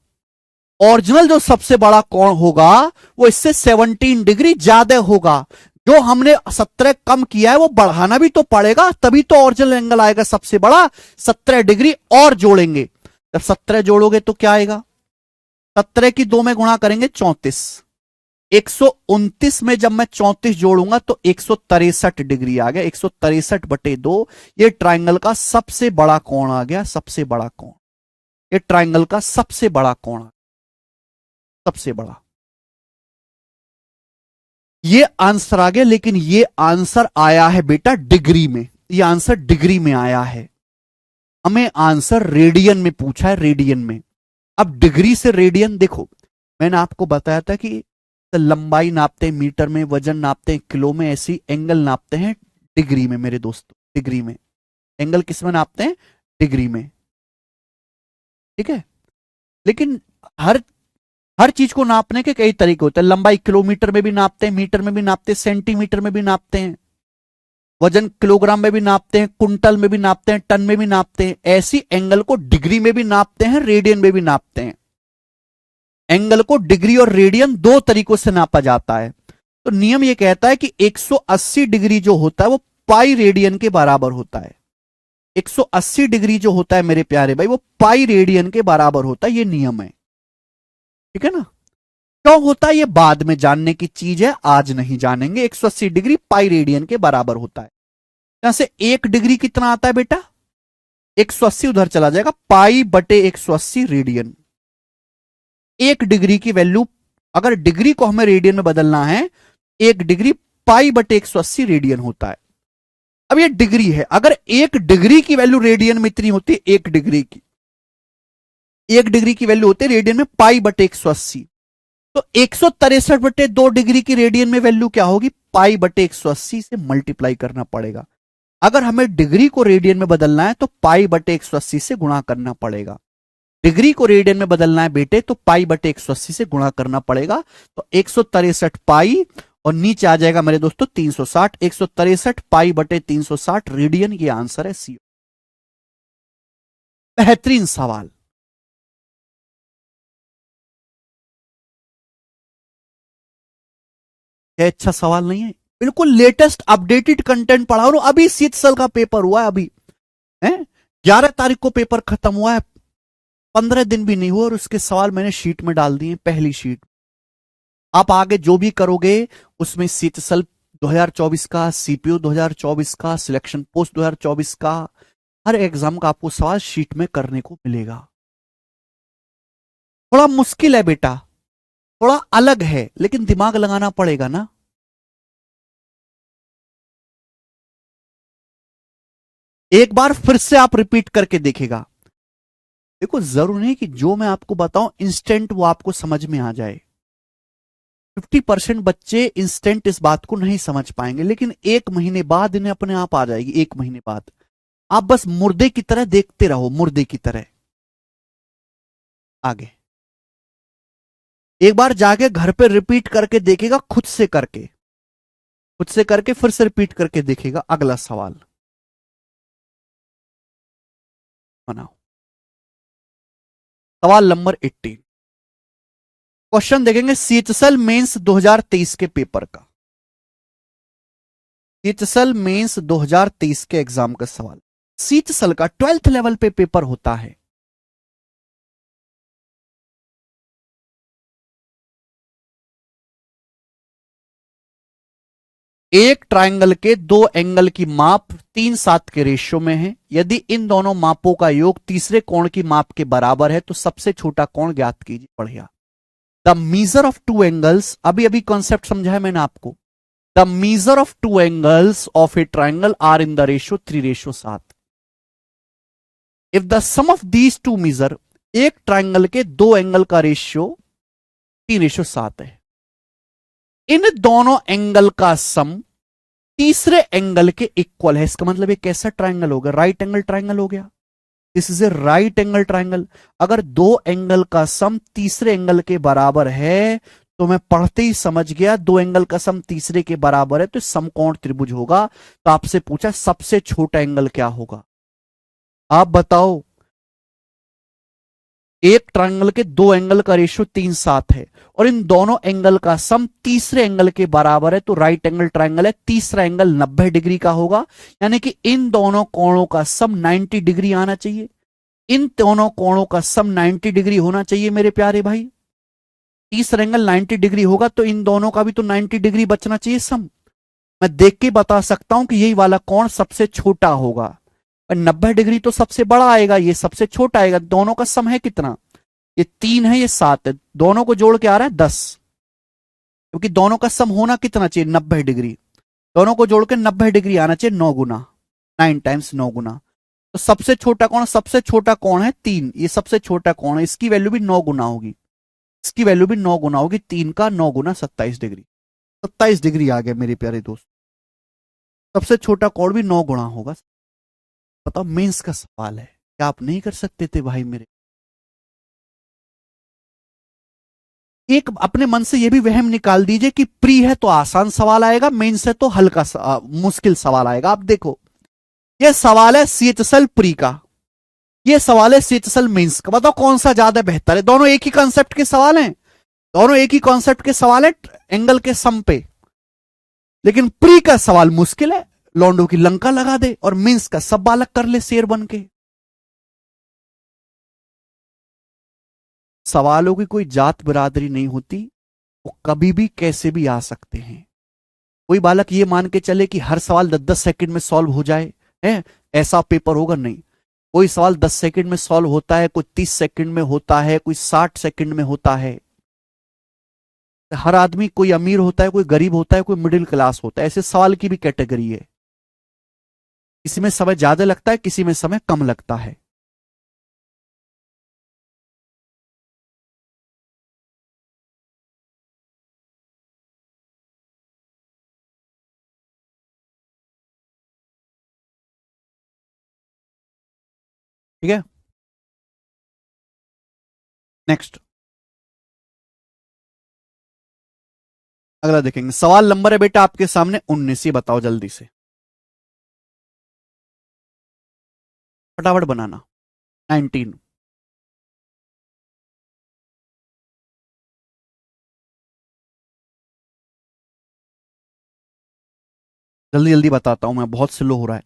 ओरिजिनल जो सबसे बड़ा कोण होगा वो इससे 17 डिग्री ज्यादा होगा। जो हमने 17 कम किया है वो बढ़ाना भी तो पड़ेगा, तभी तो ओरिजिनल एंगल आएगा सबसे बड़ा। 17 डिग्री और जोड़ेंगे, जब 17 जोड़ोगे तो क्या आएगा, 17 की 2 में गुणा करेंगे 34, 129 में जब मैं 34 जोड़ूंगा तो 163 डिग्री आ गया, 163/2। ये ट्रायंगल का सबसे बड़ा कोण आ गया, सबसे बड़ा कोण। ये ट्रायंगल का सबसे बड़ा कोण, सबसे बड़ा। ये आंसर आ गया, लेकिन ये आंसर आया है बेटा डिग्री में, ये आंसर डिग्री में आया है। हमें आंसर रेडियन में पूछा है, रेडियन में। अब डिग्री से रेडियन देखो, मैंने आपको बताया था कि लंबाई नापते हैं मीटर में, वजन नापते हैं किलो में, ऐसी एंगल नापते हैं डिग्री में मेरे दोस्तों, डिग्री में। एंगल किस में नापते हैं, डिग्री में, ठीक है। लेकिन हर चीज को नापने के कई तरीके होते हैं। लंबाई किलोमीटर में भी नापते हैं, मीटर में भी नापते हैं, सेंटीमीटर में भी नापते हैं, वजन किलोग्राम में भी नापते हैं, कुंटल में भी नापते हैं, टन में भी नापते हैं। ऐसी एंगल को डिग्री में भी नापते हैं, रेडियन में भी नापते हैं। एंगल को डिग्री और रेडियन 2 तरीकों से नापा जाता है। तो नियम यह कहता है कि 180 डिग्री जो होता है वो पाई रेडियन के बराबर होता है। 180 डिग्री जो होता है मेरे प्यारे भाई, वो पाई रेडियन के बराबर होता है, ये नियम है, ठीक है ना। क्यों होता है ये बाद में जानने की चीज है, आज नहीं जानेंगे। 180 डिग्री पाई रेडियन के बराबर होता है। यहां से 1 डिग्री कितना आता है बेटा, 180 उधर चला जाएगा, पाई बटे 180 रेडियन। 1 डिग्री की वैल्यू, अगर डिग्री को हमें रेडियन में बदलना है, 1 डिग्री पाई बटे 180 रेडियन होता है। अब ये डिग्री है, अगर 1 डिग्री की वैल्यू रेडियन में इतनी होती है, 1 डिग्री की, 1 डिग्री की वैल्यू होती है रेडियन में पाई बटे 180, तो 163/2 डिग्री की रेडियन में वैल्यू क्या होगी, पाई बटे 180 से मल्टीप्लाई करना पड़ेगा। अगर हमें डिग्री को रेडियन में बदलना है तो पाई बटे 180 से गुणा करना पड़ेगा। डिग्री को रेडियन में बदलना है बेटे तो पाई बटे 180 से गुणा करना पड़ेगा। तो 163 पाई और नीचे आ जाएगा मेरे दोस्तों 360, 163 पाई बटे 360 रेडियन, ये आंसर है सी। बेहतरीन सवाल। क्या अच्छा सवाल नहीं है, बिल्कुल लेटेस्ट अपडेटेड कंटेंट पढ़ा रहा हूं। अभी शीतसल का पेपर हुआ है, अभी है 11 तारीख को पेपर खत्म हुआ है, 15 दिन भी नहीं हुआ और उसके सवाल मैंने शीट में डाल दिए, पहली शीट। आप आगे जो भी करोगे उसमें शीतसल 2024 का, सीपीयू 2024 का, सिलेक्शन पोस्ट 2024 का, हर एग्जाम का आपको सवाल शीट में करने को मिलेगा। थोड़ा मुश्किल है बेटा, थोड़ा अलग है, लेकिन दिमाग लगाना पड़ेगा ना। एक बार फिर से आप रिपीट करके देखिएगा। देखो, जरूर नहीं कि जो मैं आपको बताऊं इंस्टेंट वो आपको समझ में आ जाए। 50% बच्चे इंस्टेंट इस बात को नहीं समझ पाएंगे, लेकिन 1 महीने बाद इन्हें अपने आप आ जाएगी। 1 महीने बाद आप बस मुर्दे की तरह देखते रहो, मुर्दे की तरह। आगे एक बार जाके घर पे रिपीट करके देखेगा, खुद से करके, खुद से करके फिर से रिपीट करके देखेगा। अगला सवाल बनाओ। सवाल नंबर 18। क्वेश्चन देखेंगे सीएचएसएल मेंस 2023 के पेपर का। सीएचएसएल मेंस 2023 के एग्जाम का सवाल। सीएचएसएल का 12th लेवल पे पेपर होता है। एक ट्रायंगल के दो एंगल की माप 3:7 के रेशियो में है। यदि इन दोनों मापों का योग तीसरे कोण की माप के बराबर है तो सबसे छोटा कोण ज्ञात कीजिए। बढ़िया। The measure of two angles, अभी अभी कॉन्सेप्ट समझा है मैंने आपको। The measure of two angles of a triangle are in the ratio 3:7। If the sum of these two measure, एक ट्रायंगल के दो एंगल का रेशियो 3:7 है। इन दोनों एंगल का सम तीसरे एंगल के इक्वल है। इसका मतलब ये कैसा ट्रायंगल होगा? राइट एंगल ट्रायंगल हो गया। This is a right angle triangle. अगर दो एंगल का सम तीसरे एंगल के बराबर है तो मैं पढ़ते ही समझ गया दो एंगल का सम तीसरे के बराबर है तो समकोण त्रिभुज होगा। तो आपसे पूछा सबसे छोटा एंगल क्या होगा, आप बताओ। एक ट्रायंगल के दो एंगल का रेशियो 3:7 है और इन दोनों एंगल का सम तीसरे एंगल के बराबर है तो राइट एंगल ट्रायंगल है। तीसरा एंगल 90 डिग्री का होगा, यानी कि इन दोनों कोणों का सम 90 डिग्री आना चाहिए। इन दोनों कोणों का सम 90 डिग्री होना चाहिए मेरे प्यारे भाई। तीसरा एंगल 90 डिग्री होगा तो इन दोनों का भी तो 90 डिग्री बचना चाहिए सम। मैं देख के बता सकता हूं कि यही वाला कोण सबसे छोटा होगा। 90 डिग्री तो सबसे बड़ा आएगा, ये सबसे छोटा आएगा। दोनों का सम है कितना? ये 3 है, ये 7 है। दोनों को जोड़ के आ रहा है 10, क्योंकि दोनों का सम होना कितना चाहिए? 90 डिग्री। दोनों को जोड़ के 90 डिग्री आना चाहिए 9 गुना, 9 टाइम्स 9 गुना। तो सबसे छोटा कोण, सबसे छोटा कोण है 3, ये सबसे छोटा कोण है। इसकी वैल्यू भी 9 गुना होगी, इसकी वैल्यू भी 9 गुना होगी। 3 का 9 गुना 27 डिग्री। 27 डिग्री आ गया मेरे प्यारे दोस्त। सबसे छोटा कोण भी 9 गुना होगा। बताओ, मेंस का सवाल है, क्या आप नहीं कर सकते थे भाई मेरे? एक अपने मन से यह भी वहम निकाल दीजिए कि प्री है तो आसान सवाल आएगा, मेंस है तो हल्का मुश्किल सवाल आएगा। आप देखो, यह सवाल है सीएचएसएल प्री का, यह सवाल है सीएचएसएल मेंस का। बताओ कौन सा ज्यादा बेहतर है? दोनों एक ही कॉन्सेप्ट के सवाल हैं, दोनों एक ही कॉन्सेप्ट के सवाल है एंगल के सम पे। लेकिन प्री का सवाल मुश्किल है, लौंडो की लंका लगा दे, और मेंस का सब बालक कर ले शेर बन के। सवालों की कोई जात बिरादरी नहीं होती, वो कभी भी कैसे भी आ सकते हैं। कोई बालक ये मान के चले कि हर सवाल 10-10 सेकंड में सॉल्व हो जाए, है ऐसा पेपर होगा नहीं। कोई सवाल 10 सेकंड में सॉल्व होता है, कोई 30 सेकंड में होता है, कोई 60 सेकंड में होता है। हर आदमी, कोई अमीर होता है, कोई गरीब होता है, कोई मिडिल क्लास होता है। ऐसे सवाल की भी कैटेगरी है, किसी में समय ज्यादा लगता है, किसी में समय कम लगता है। ठीक है, नेक्स्ट अगला देखेंगे। सवाल नंबर है बेटा आपके सामने 19। ये बताओ जल्दी से, फटाफट बनाना। 19। जल्दी जल्दी बताता हूं मैं, बहुत स्लो हो रहा है।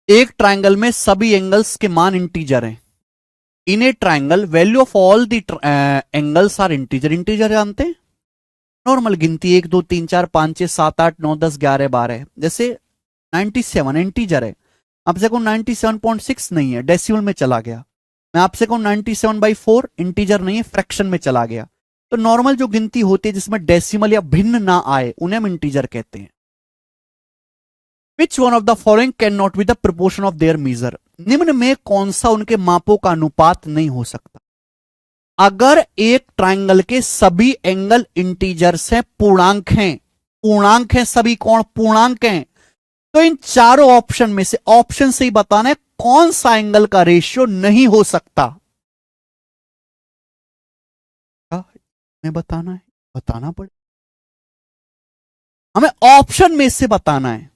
एक ट्रायंगल में सभी एंगल्स के मान इंटीजर हैं। In a triangle value of all the angles are integer. Integer जानते हैं, नॉर्मल गिनती 1 2 3 4 5 6 7 8 9 10 11 12। जैसे 97 इंटीजर है, आपसे कहूं 97.6 नहीं है, डेसिमल में चला गया। मैं आपसे कहूं 97/4 इंटीजर नहीं है, फ्रैक्शन में चला गया। तो नॉर्मल जो गिनती होती है जिसमें डेसिमल या भिन्न ना आए उन्हें हम इंटीजर कहते हैं। Which one of the following can not be the proportion of their measure, निम्न में कौन सा उनके मापों का अनुपात नहीं हो सकता। अगर एक ट्राइंगल के सभी एंगल इंटीजर्स हैं, पूर्णांक हैं, पूर्णांक हैं सभी कोण पूर्णांक हैं, तो इन चारों ऑप्शन में से ऑप्शन से ही बताना है कौन सा एंगल का रेशियो नहीं हो सकता। हमें बताना है, बताना पड़े, हमें ऑप्शन में से बताना है।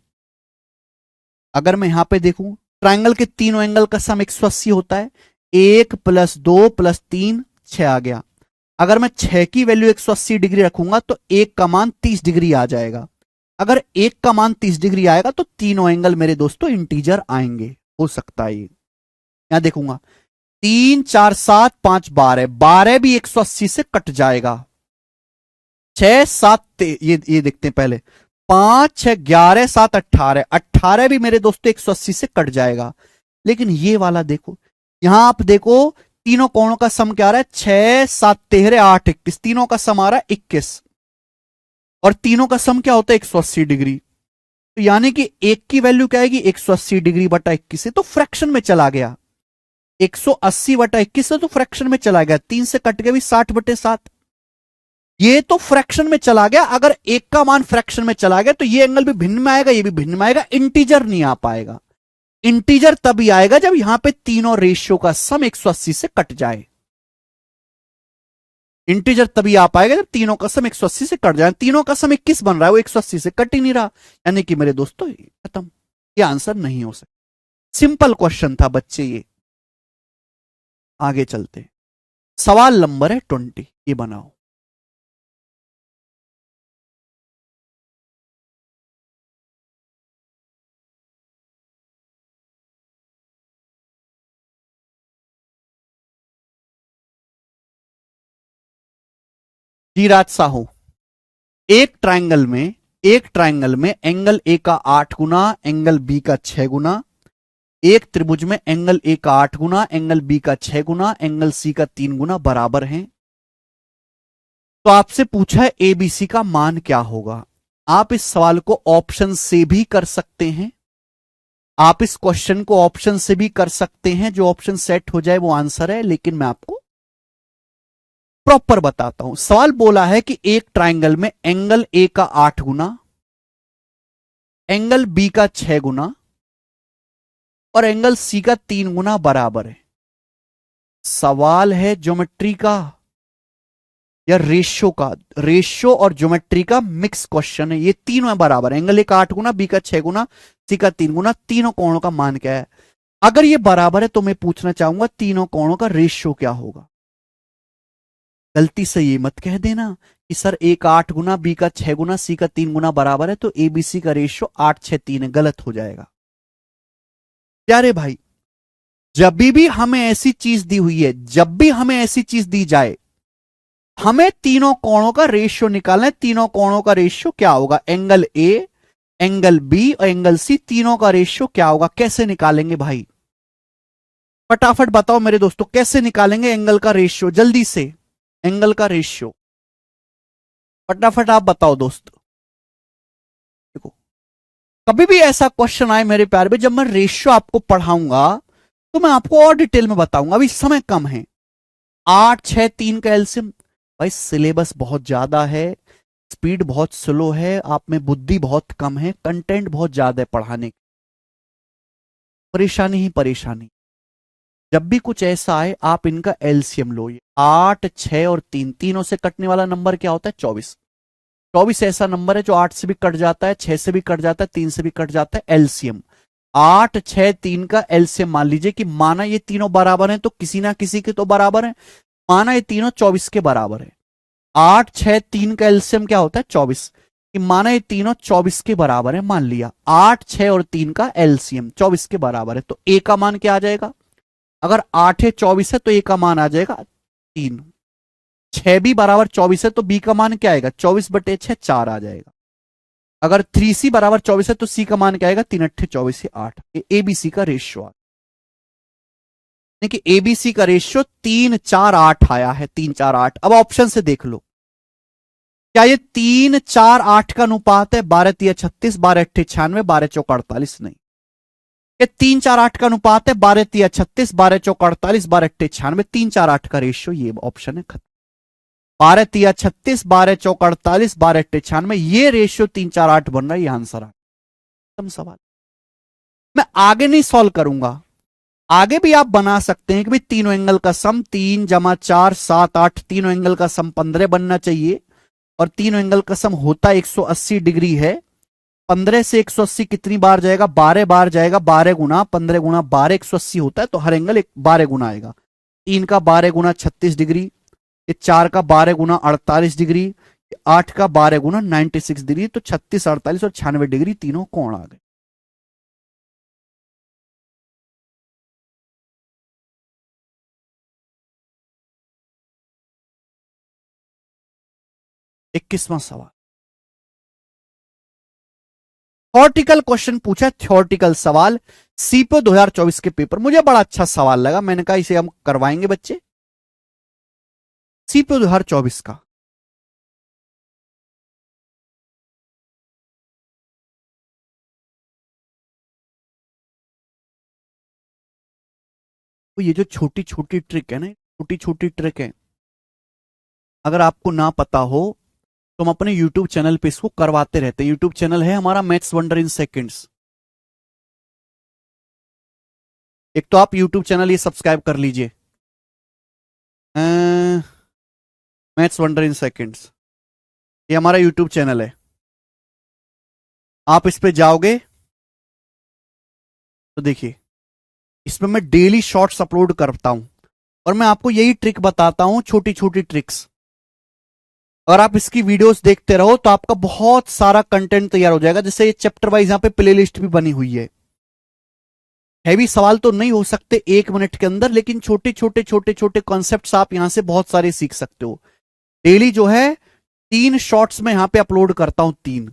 अगर मैं यहां पे देखूं ट्राइंगल के तीनों एंगल का सम 180 होता है, 1 + 2 + 3 6 आ गया। अगर मैं 6 की वैल्यू 180 डिग्री रखूंगा तो 1 का मान 30 डिग्री आ जाएगा। अगर 1 का मान 30 डिग्री आएगा तो तीनों एंगल मेरे दोस्तों इंटीजर आएंगे, हो सकता है। ये यहां देखूंगा 3 4 7 5 12, 12 भी 180 से कट जाएगा। 6 7 ये देखते हैं पहले, 5 6 11 7 18, 18 भी मेरे दोस्तों 180 से कट जाएगा। लेकिन ये वाला देखो, यहां आप देखो तीनों कोणों का सम क्या आ रहा है, 6 7 13 8 21, तीनों का सम आ रहा है 21, और तीनों का सम क्या होता है 180 डिग्री। तो यानी कि एक की वैल्यू क्या आएगी 180 डिग्री बटा 21 से, तो फ्रैक्शन में चला गया। 180 बटा 21 से तो फ्रैक्शन में चला गया, 3 से कट गया भी 60/7, ये तो फ्रैक्शन में चला गया। अगर एक का मान फ्रैक्शन में चला गया तो ये एंगल भी भिन्न में आएगा, ये भी भिन्न में आएगा, इंटीजर नहीं आ पाएगा। इंटीजर तभी आएगा जब यहां पे तीनों रेशियो का सम 180 से कट जाए। इंटीजर तभी आ पाएगा जब तीनों का सम 180 से कट जाए। तीनों का सम 21 बन रहा है, वो 180 से कट ही नहीं रहा, यानी कि मेरे दोस्तों खत्म, ये आंसर नहीं हो सकता। सिंपल क्वेश्चन था बच्चे ये। आगे चलते, सवाल नंबर है 20, ये बनाओ। धीराज साहू, एक ट्राइंगल में एंगल ए का 8 गुना, एंगल बी का 6 गुना, एक त्रिभुज में एंगल ए का 8 गुना, एंगल बी का 6 गुना, एंगल सी का 3 गुना बराबर हैं। तो आपसे पूछा है एबीसी का मान क्या होगा। आप इस सवाल को ऑप्शन से भी कर सकते हैं, आप इस क्वेश्चन को ऑप्शन से भी कर सकते हैं, जो ऑप्शन सेट हो जाए वो आंसर है। लेकिन मैं आपको प्रॉपर बताता हूं। सवाल बोला है कि एक ट्राइंगल में एंगल ए का 8 गुना, एंगल बी का 6 गुना और एंगल सी का 3 गुना बराबर है। सवाल है ज्योमेट्री का या रेशियो का, रेशियो और ज्योमेट्री का मिक्स क्वेश्चन है। ये तीनों बराबर है, एंगल ए का 8 गुना, बी का 6 गुना, सी का 3 गुना, तीनों कोणों का मान क्या है। अगर ये बराबर है तो मैं पूछना चाहूंगा तीनों कोणों का रेशियो क्या होगा। गलती से ये मत कह देना कि सर ए का 8 गुना, बी का 6 गुना, सी का 3 गुना बराबर है तो एबीसी का रेशियो 8 6 3 है, गलत हो जाएगा। प्यारे भाई, जब भी हमें ऐसी चीज दी हुई है, जब भी हमें ऐसी चीज दी जाए, हमें तीनों कोणों का रेशियो निकालना है। तीनों कोणों का रेशियो क्या होगा, एंगल ए, एंगल बी और एंगल सी, तीनों का रेशियो क्या होगा। कैसे निकालेंगे भाई, फटाफट बताओ मेरे दोस्तों, कैसे निकालेंगे एंगल का रेशियो, जल्दी से एंगल का रेशियो फटाफट आप बताओ दोस्त। देखो, कभी भी ऐसा क्वेश्चन आए मेरे प्यार में, जब मैं रेशियो आपको पढ़ाऊंगा तो मैं आपको और डिटेल में बताऊंगा। अभी समय कम है। 8 6 3 का एलसीएम, भाई सिलेबस बहुत ज्यादा है, स्पीड बहुत स्लो है, आप में बुद्धि बहुत कम है, कंटेंट बहुत ज्यादा है पढ़ाने की, परेशानी ही परेशानी। जब भी कुछ ऐसा आए आप इनका एलसीएम लो। 8 6 और 3, तीनों से कटने वाला नंबर क्या होता है 24। 24 ऐसा नंबर है जो 8 से भी कट जाता है, 6 से भी कट जाता है, 3 से भी कट जाता है। एलसीएम 8 6 3 का एलसीएम मान लीजिए कि माना ये तीनों बराबर हैं तो किसी ना किसी के तो बराबर है, माना ये तीनों 24 के बराबर है। 8 6 3 का एलसीएम क्या होता है 24, कि माना ये तीनों 24 के बराबर है। मान लिया 8 6 और 3 का एलसीएम 24 के बराबर है, तो ए का मान क्या आ जाएगा। अगर 8 है 24 है तो ए का मान आ जाएगा 3। 6 भी बराबर 24 है तो बी का मान क्या आएगा 24/6 4 आ जाएगा। अगर 3c बराबर 24 है तो सी का मान क्या आएगा 3 8 24 8। एबीसी का रेशियो। कि एबीसी का रेशियो 3:4:8 आया है, 3:4:8। अब ऑप्शन से देख लो, क्या ये 3:4:8 का अनुपात है? 12:3:36, 12:8:96, 12:4:48? नहीं, ये 3:4:8 का अनुपात है। 12:3:36, 12:4:48, 12:8:96, 3:4:8 का रेशियो, ये ऑप्शन है खत्म। 12:3:36, 12:4:48, 12:8:96, ये रेशियो 3:4:8 बन रहा है, ये आंसर आ खत्म सवाल। मैं आगे नहीं सॉल्व करूंगा, आगे भी आप बना सकते हैं कि भाई तीनों एंगल का सम 3 + 4 7 8, तीनों एंगल का सम 15 बनना चाहिए, और तीनों एंगल का सम होता 180 डिग्री है। 15 से 180 कितनी बार जाएगा? 12 बार जाएगा। 12 गुना 15 गुना 12 180 होता है, तो हर एंगल 12 गुना आएगा। 3 का 12 गुना 36 डिग्री, ये 4 का 12 गुना 48 डिग्री, 8 का 12 गुना 96 डिग्री, तो 36 48 और 96 डिग्री तीनों कोण आ गए। इक्कीसवां सवाल, थ्योरेटिकल क्वेश्चन पूछा, थ्योरेटिकल सवाल सीपीओ 2024 के पेपर। मुझे बड़ा अच्छा सवाल लगा, मैंने कहा इसे हम करवाएंगे बच्चे। सीपीओ 2024 का तो ये जो छोटी छोटी ट्रिक है ना, छोटी छोटी ट्रिक है, अगर आपको ना पता हो तो हम अपने यूट्यूब चैनल पे इसको करवाते रहते हैं। यूट्यूब चैनल है हमारा मैथ्स वंडर इन सेकंड्स। एक तो आप यूट्यूब चैनल ये सब्सक्राइब कर लीजिए, मैथ्स वंडर इन सेकंड्स, ये हमारा यूट्यूब चैनल है। आप इस पे जाओगे तो देखिए, इसमें मैं डेली शॉर्ट्स अपलोड करता हूं, और मैं आपको यही ट्रिक बताता हूं, छोटी छोटी ट्रिक्स। अगर आप इसकी वीडियोस देखते रहो तो आपका बहुत सारा कंटेंट तैयार हो जाएगा। जैसे ये चैप्टर वाइज यहां पे प्लेलिस्ट भी बनी हुई है। हैवी सवाल तो नहीं हो सकते 1 मिनट के अंदर, लेकिन छोटे छोटे छोटे छोटे कॉन्सेप्ट्स आप यहां से बहुत सारे सीख सकते हो। डेली जो है 3 शॉर्ट्स में यहां पे अपलोड करता हूं, 3।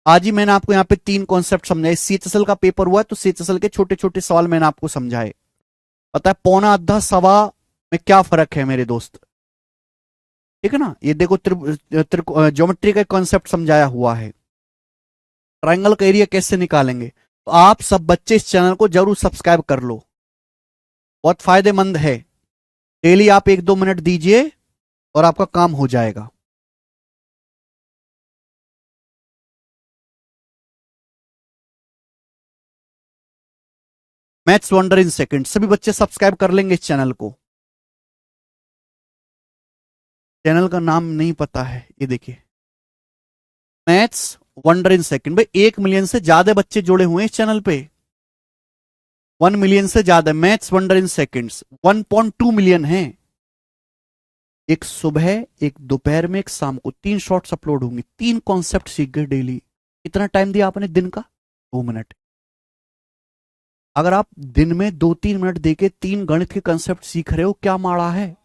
आज ही मैंने आपको यहां पे 3 कॉन्सेप्ट समझाए। सीएचएसएल का पेपर हुआ तो सीएचएसएल के छोटे छोटे सवाल मैंने आपको समझाए। पता है पौना आधा सवा में क्या फर्क है मेरे दोस्त? ठीक है ना। ये देखो ज्योमेट्री का कॉन्सेप्ट समझाया हुआ है। ट्राइंगल का एरिया कैसे निकालेंगे। तो आप सब बच्चे इस चैनल को जरूर सब्सक्राइब कर लो, बहुत फायदेमंद है। डेली आप 1-2 मिनट दीजिए और आपका काम हो जाएगा। मैथ्स वंडर इन सेकंड, सभी बच्चे सब्सक्राइब कर लेंगे इस चैनल को। चैनल का नाम नहीं पता है, ये देखिए मैथ्स वंडर इन सेकंड। भाई 1 मिलियन से ज्यादा बच्चे जुड़े हुए हैं इस चैनल पे, 1 मिलियन से ज्यादा। Maths wonder in seconds 1.2 million है। एक सुबह, एक दोपहर में, एक शाम को 3 शॉर्ट्स अपलोड होंगे। 3 कॉन्सेप्ट सीख गए डेली। कितना टाइम दिया आपने दिन का? 2 मिनट। अगर आप दिन में 2-3 मिनट देके 3 गणित के कंसेप्ट सीख रहे हो, क्या माड़ा है?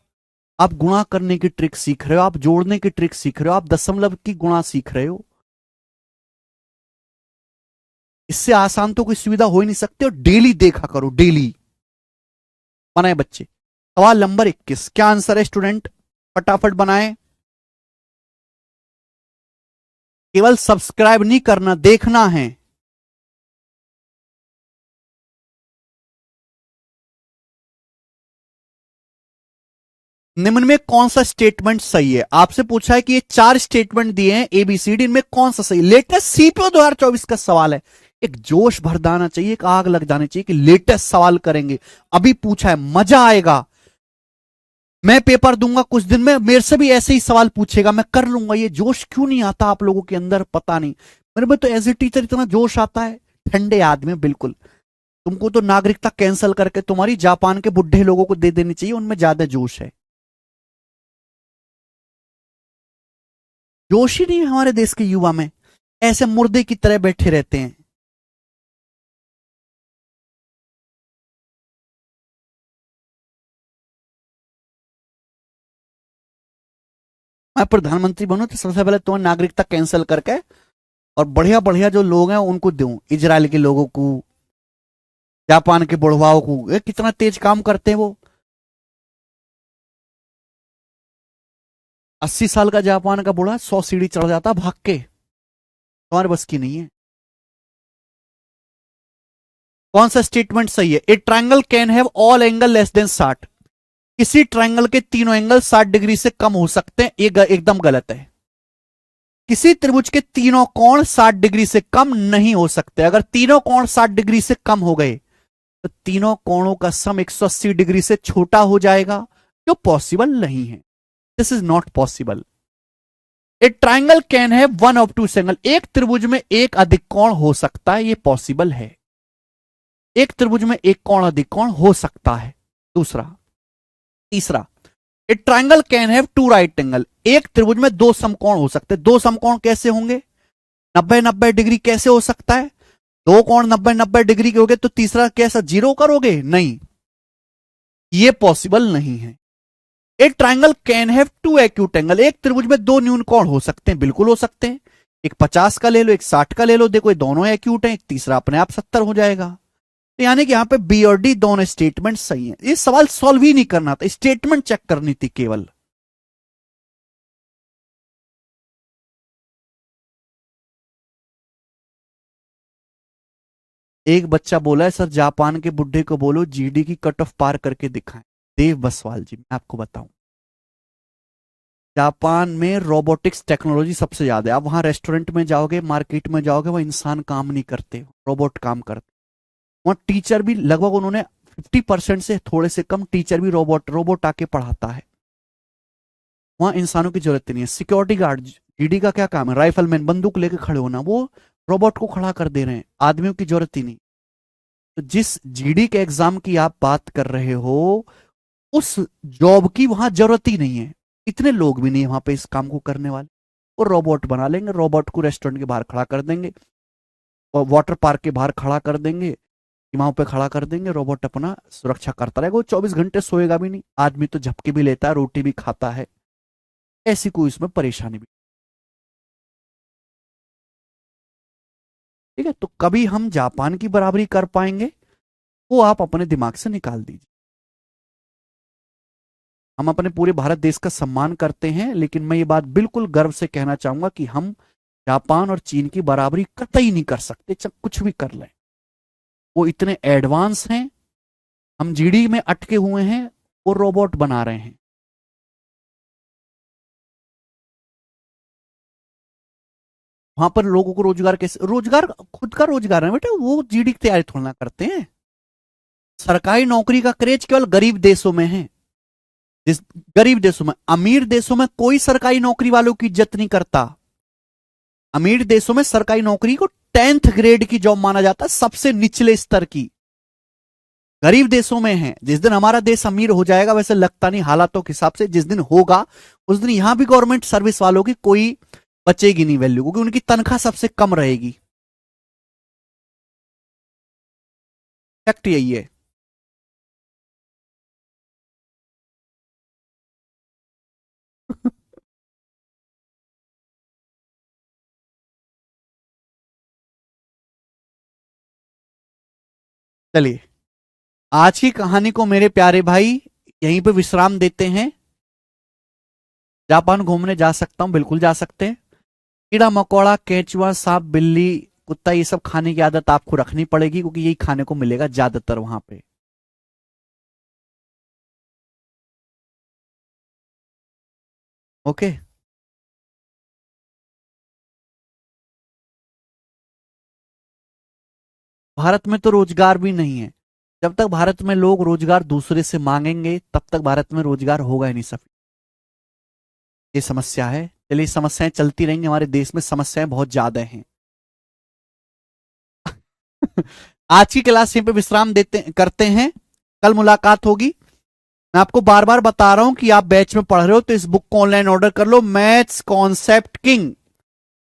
आप गुणा करने की ट्रिक सीख रहे हो, आप जोड़ने की ट्रिक सीख रहे हो, आप दशमलव की गुणा सीख रहे हो। इससे आसान तो कोई सुविधा हो ही नहीं सकती। और डेली देखा करो, डेली बनाए बच्चे। सवाल नंबर 21, क्या आंसर है स्टूडेंट? फटाफट बनाए। केवल सब्सक्राइब नहीं करना, देखना है। निम्न में कौन सा स्टेटमेंट सही है? आपसे पूछा है कि ये 4 स्टेटमेंट दिए हैं एबीसीडी, इनमें कौन सा सही? लेटेस्ट सीपीओ 2024 का सवाल है। एक जोश भर जाना चाहिए, एक आग लग जानी चाहिए कि लेटेस्ट सवाल करेंगे। अभी पूछा है, मजा आएगा। मैं पेपर दूंगा कुछ दिन में, मेरे से भी ऐसे ही सवाल पूछेगा, मैं कर लूंगा। ये जोश क्यों नहीं आता आप लोगों के अंदर, पता नहीं। मेरे में तो एज ए टीचर इतना जोश आता है। ठंडे आदमी बिल्कुल। तुमको तो नागरिकता कैंसिल करके तुम्हारी जापान के बुढ़े लोगों को दे देनी चाहिए, उनमें ज्यादा जोश है। जोश ही नहीं है हमारे देश के युवा में, ऐसे मुर्दे की तरह बैठे रहते हैं। मैं प्रधानमंत्री बनूं तो सबसे पहले तुम्हें नागरिकता कैंसिल करके और बढ़िया बढ़िया जो लोग हैं उनको दूं, इजराइल के लोगों को, जापान के बुढ़वाओं को कितना तेज काम करते हैं वो। 80 साल का जापान का बूढ़ा 100 सीढ़ी चढ़ जाता भाग के, तुम्हारे बस की नहीं है। कौन सा स्टेटमेंट सही है? A triangle can have all angle less than 60। किसी ट्रायंगल के तीनों एंगल 60 डिग्री से कम हो सकते हैं, ये एकदम गलत है। किसी त्रिभुज के तीनों कोण 60 डिग्री से कम नहीं हो सकते। अगर तीनों कोण 60 डिग्री से कम हो गए तो तीनों कोणों का सम 180 डिग्री से छोटा हो जाएगा, जो पॉसिबल नहीं है। This is not possible. A triangle can have one of two angle. एक त्रिभुज में एक अधिक कोण हो सकता है, ये पॉसिबल है। एक त्रिभुज में एक कोण अधिक कोण हो सकता है। दूसरा, तीसरा, a triangle can have two right angle. एक त्रिभुज में दो समकोण हो सकते हैं। दो समकोण कैसे होंगे? 90-90 डिग्री कैसे हो सकता है? दो कोण 90-90 डिग्री के हो गए तो तीसरा कैसा, जीरो करोगे? नहीं, ये पॉसिबल नहीं है। A triangle can have two acute angle. एक त्रिभुज में दो न्यून कोण हो सकते हैं, बिल्कुल हो सकते हैं। एक 50 का ले लो, एक 60 का ले लो, देखो ये दोनों एक्यूट हैं, एक तीसरा अपने आप 70 हो जाएगा। तो यानी कि यहां पे बी और डी दोनों स्टेटमेंट सही है। ये सवाल सॉल्व ही नहीं करना था, स्टेटमेंट चेक करनी थी केवल। एक बच्चा बोला है सर जापान के बुढ़े को बोलो जीडी की कट ऑफ पार करके दिखाएं। देव बसवाल जी, मैं आपको बताऊं, जापान में रोबोटिक्स टेक्नोलॉजी सबसे ज्यादा है। आप वहां रेस्टोरेंट में जाओगे, मार्केट में जाओगे, वहां इंसान काम नहीं करते, रोबोट काम करते। वहां टीचर भी लगभग उन्होंने 50% से थोड़े से कम टीचर भी रोबोट आके पढ़ाता है। वहां इंसानों की जरूरत नहीं है। सिक्योरिटी गार्ड जीडी का क्या काम है? राइफलमैन बंदूक लेके खड़े होना, वो रोबोट को खड़ा कर दे रहे हैं, आदमियों की जरूरत ही नहीं। तो जिस जीडी के एग्जाम की आप बात कर रहे हो, उस जॉब की वहां जरूरत ही नहीं है। इतने लोग भी नहीं है वहां पे इस काम को करने वाले। वो रोबोट बना लेंगे, रोबोट को रेस्टोरेंट के बाहर खड़ा कर देंगे और वाटर पार्क के बाहर खड़ा कर देंगे, सीमाओं पे खड़ा कर देंगे। रोबोट अपना सुरक्षा करता रहेगा, वो 24 घंटे सोएगा भी नहीं। आदमी तो झपके भी लेता है, रोटी भी खाता है, ऐसी कोई इसमें परेशानी भी। ठीक है, तो कभी हम जापान की बराबरी कर पाएंगे, वो आप अपने दिमाग से निकाल दीजिए। हम अपने पूरे भारत देश का सम्मान करते हैं, लेकिन मैं ये बात बिल्कुल गर्व से कहना चाहूंगा कि हम जापान और चीन की बराबरी कतई नहीं कर सकते, चाहे कुछ भी कर लें। वो इतने एडवांस हैं, हम जीडी में अटके हुए हैं, वो रोबोट बना रहे हैं। वहां पर लोगों को रोजगार कैसे, रोजगार खुद का रोजगार है बेटा, वो जीडी की तैयारी थोड़ा ना करते हैं। सरकारी नौकरी का क्रेज केवल गरीब देशों में है। जिस गरीब देशों में, अमीर देशों में कोई सरकारी नौकरी वालों की इज्जत नहीं करता। अमीर देशों में सरकारी नौकरी को 10th ग्रेड की जॉब माना जाता है, सबसे निचले स्तर की। गरीब देशों में है। जिस दिन हमारा देश अमीर हो जाएगा, वैसे लगता नहीं हालातों के हिसाब से, जिस दिन होगा उस दिन यहां भी गवर्नमेंट सर्विस वालों की कोई बचेगी नहीं वैल्यू, क्योंकि उनकी तनख्वाह सबसे कम रहेगी। फैक्ट यही है। चलिए, आज की कहानी को मेरे प्यारे भाई यहीं पे विश्राम देते हैं। जापान घूमने जा सकता हूं, बिल्कुल जा सकते हैं। कीड़ा मकोड़ा, केंचुआ, सांप, बिल्ली, कुत्ता, ये सब खाने की आदत आपको रखनी पड़ेगी, क्योंकि यही खाने को मिलेगा ज्यादातर वहां पे। ओके। भारत में तो रोजगार भी नहीं है। जब तक भारत में लोग रोजगार दूसरे से मांगेंगे, तब तक भारत में रोजगार होगा ही नहीं। सब ये समस्या है। चलिए, समस्याएं चलती रहेंगी, हमारे देश में समस्याएं बहुत ज्यादा हैं। आज की क्लास यहीं पे विश्राम देते करते हैं, कल मुलाकात होगी। मैं आपको बार बार बता रहा हूं कि आप बैच में पढ़ रहे हो तो इस बुक को ऑनलाइन ऑर्डर कर लो, मैथ्स कॉन्सेप्ट किंग।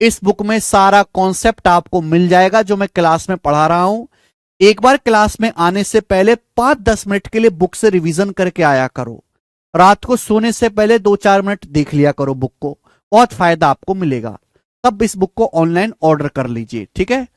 इस बुक में सारा कॉन्सेप्ट आपको मिल जाएगा जो मैं क्लास में पढ़ा रहा हूं। एक बार क्लास में आने से पहले 5-10 मिनट के लिए बुक से रिवीजन करके आया करो। रात को सोने से पहले 2-4 मिनट देख लिया करो बुक को, बहुत फायदा आपको मिलेगा। तब इस बुक को ऑनलाइन ऑर्डर कर लीजिए, ठीक है।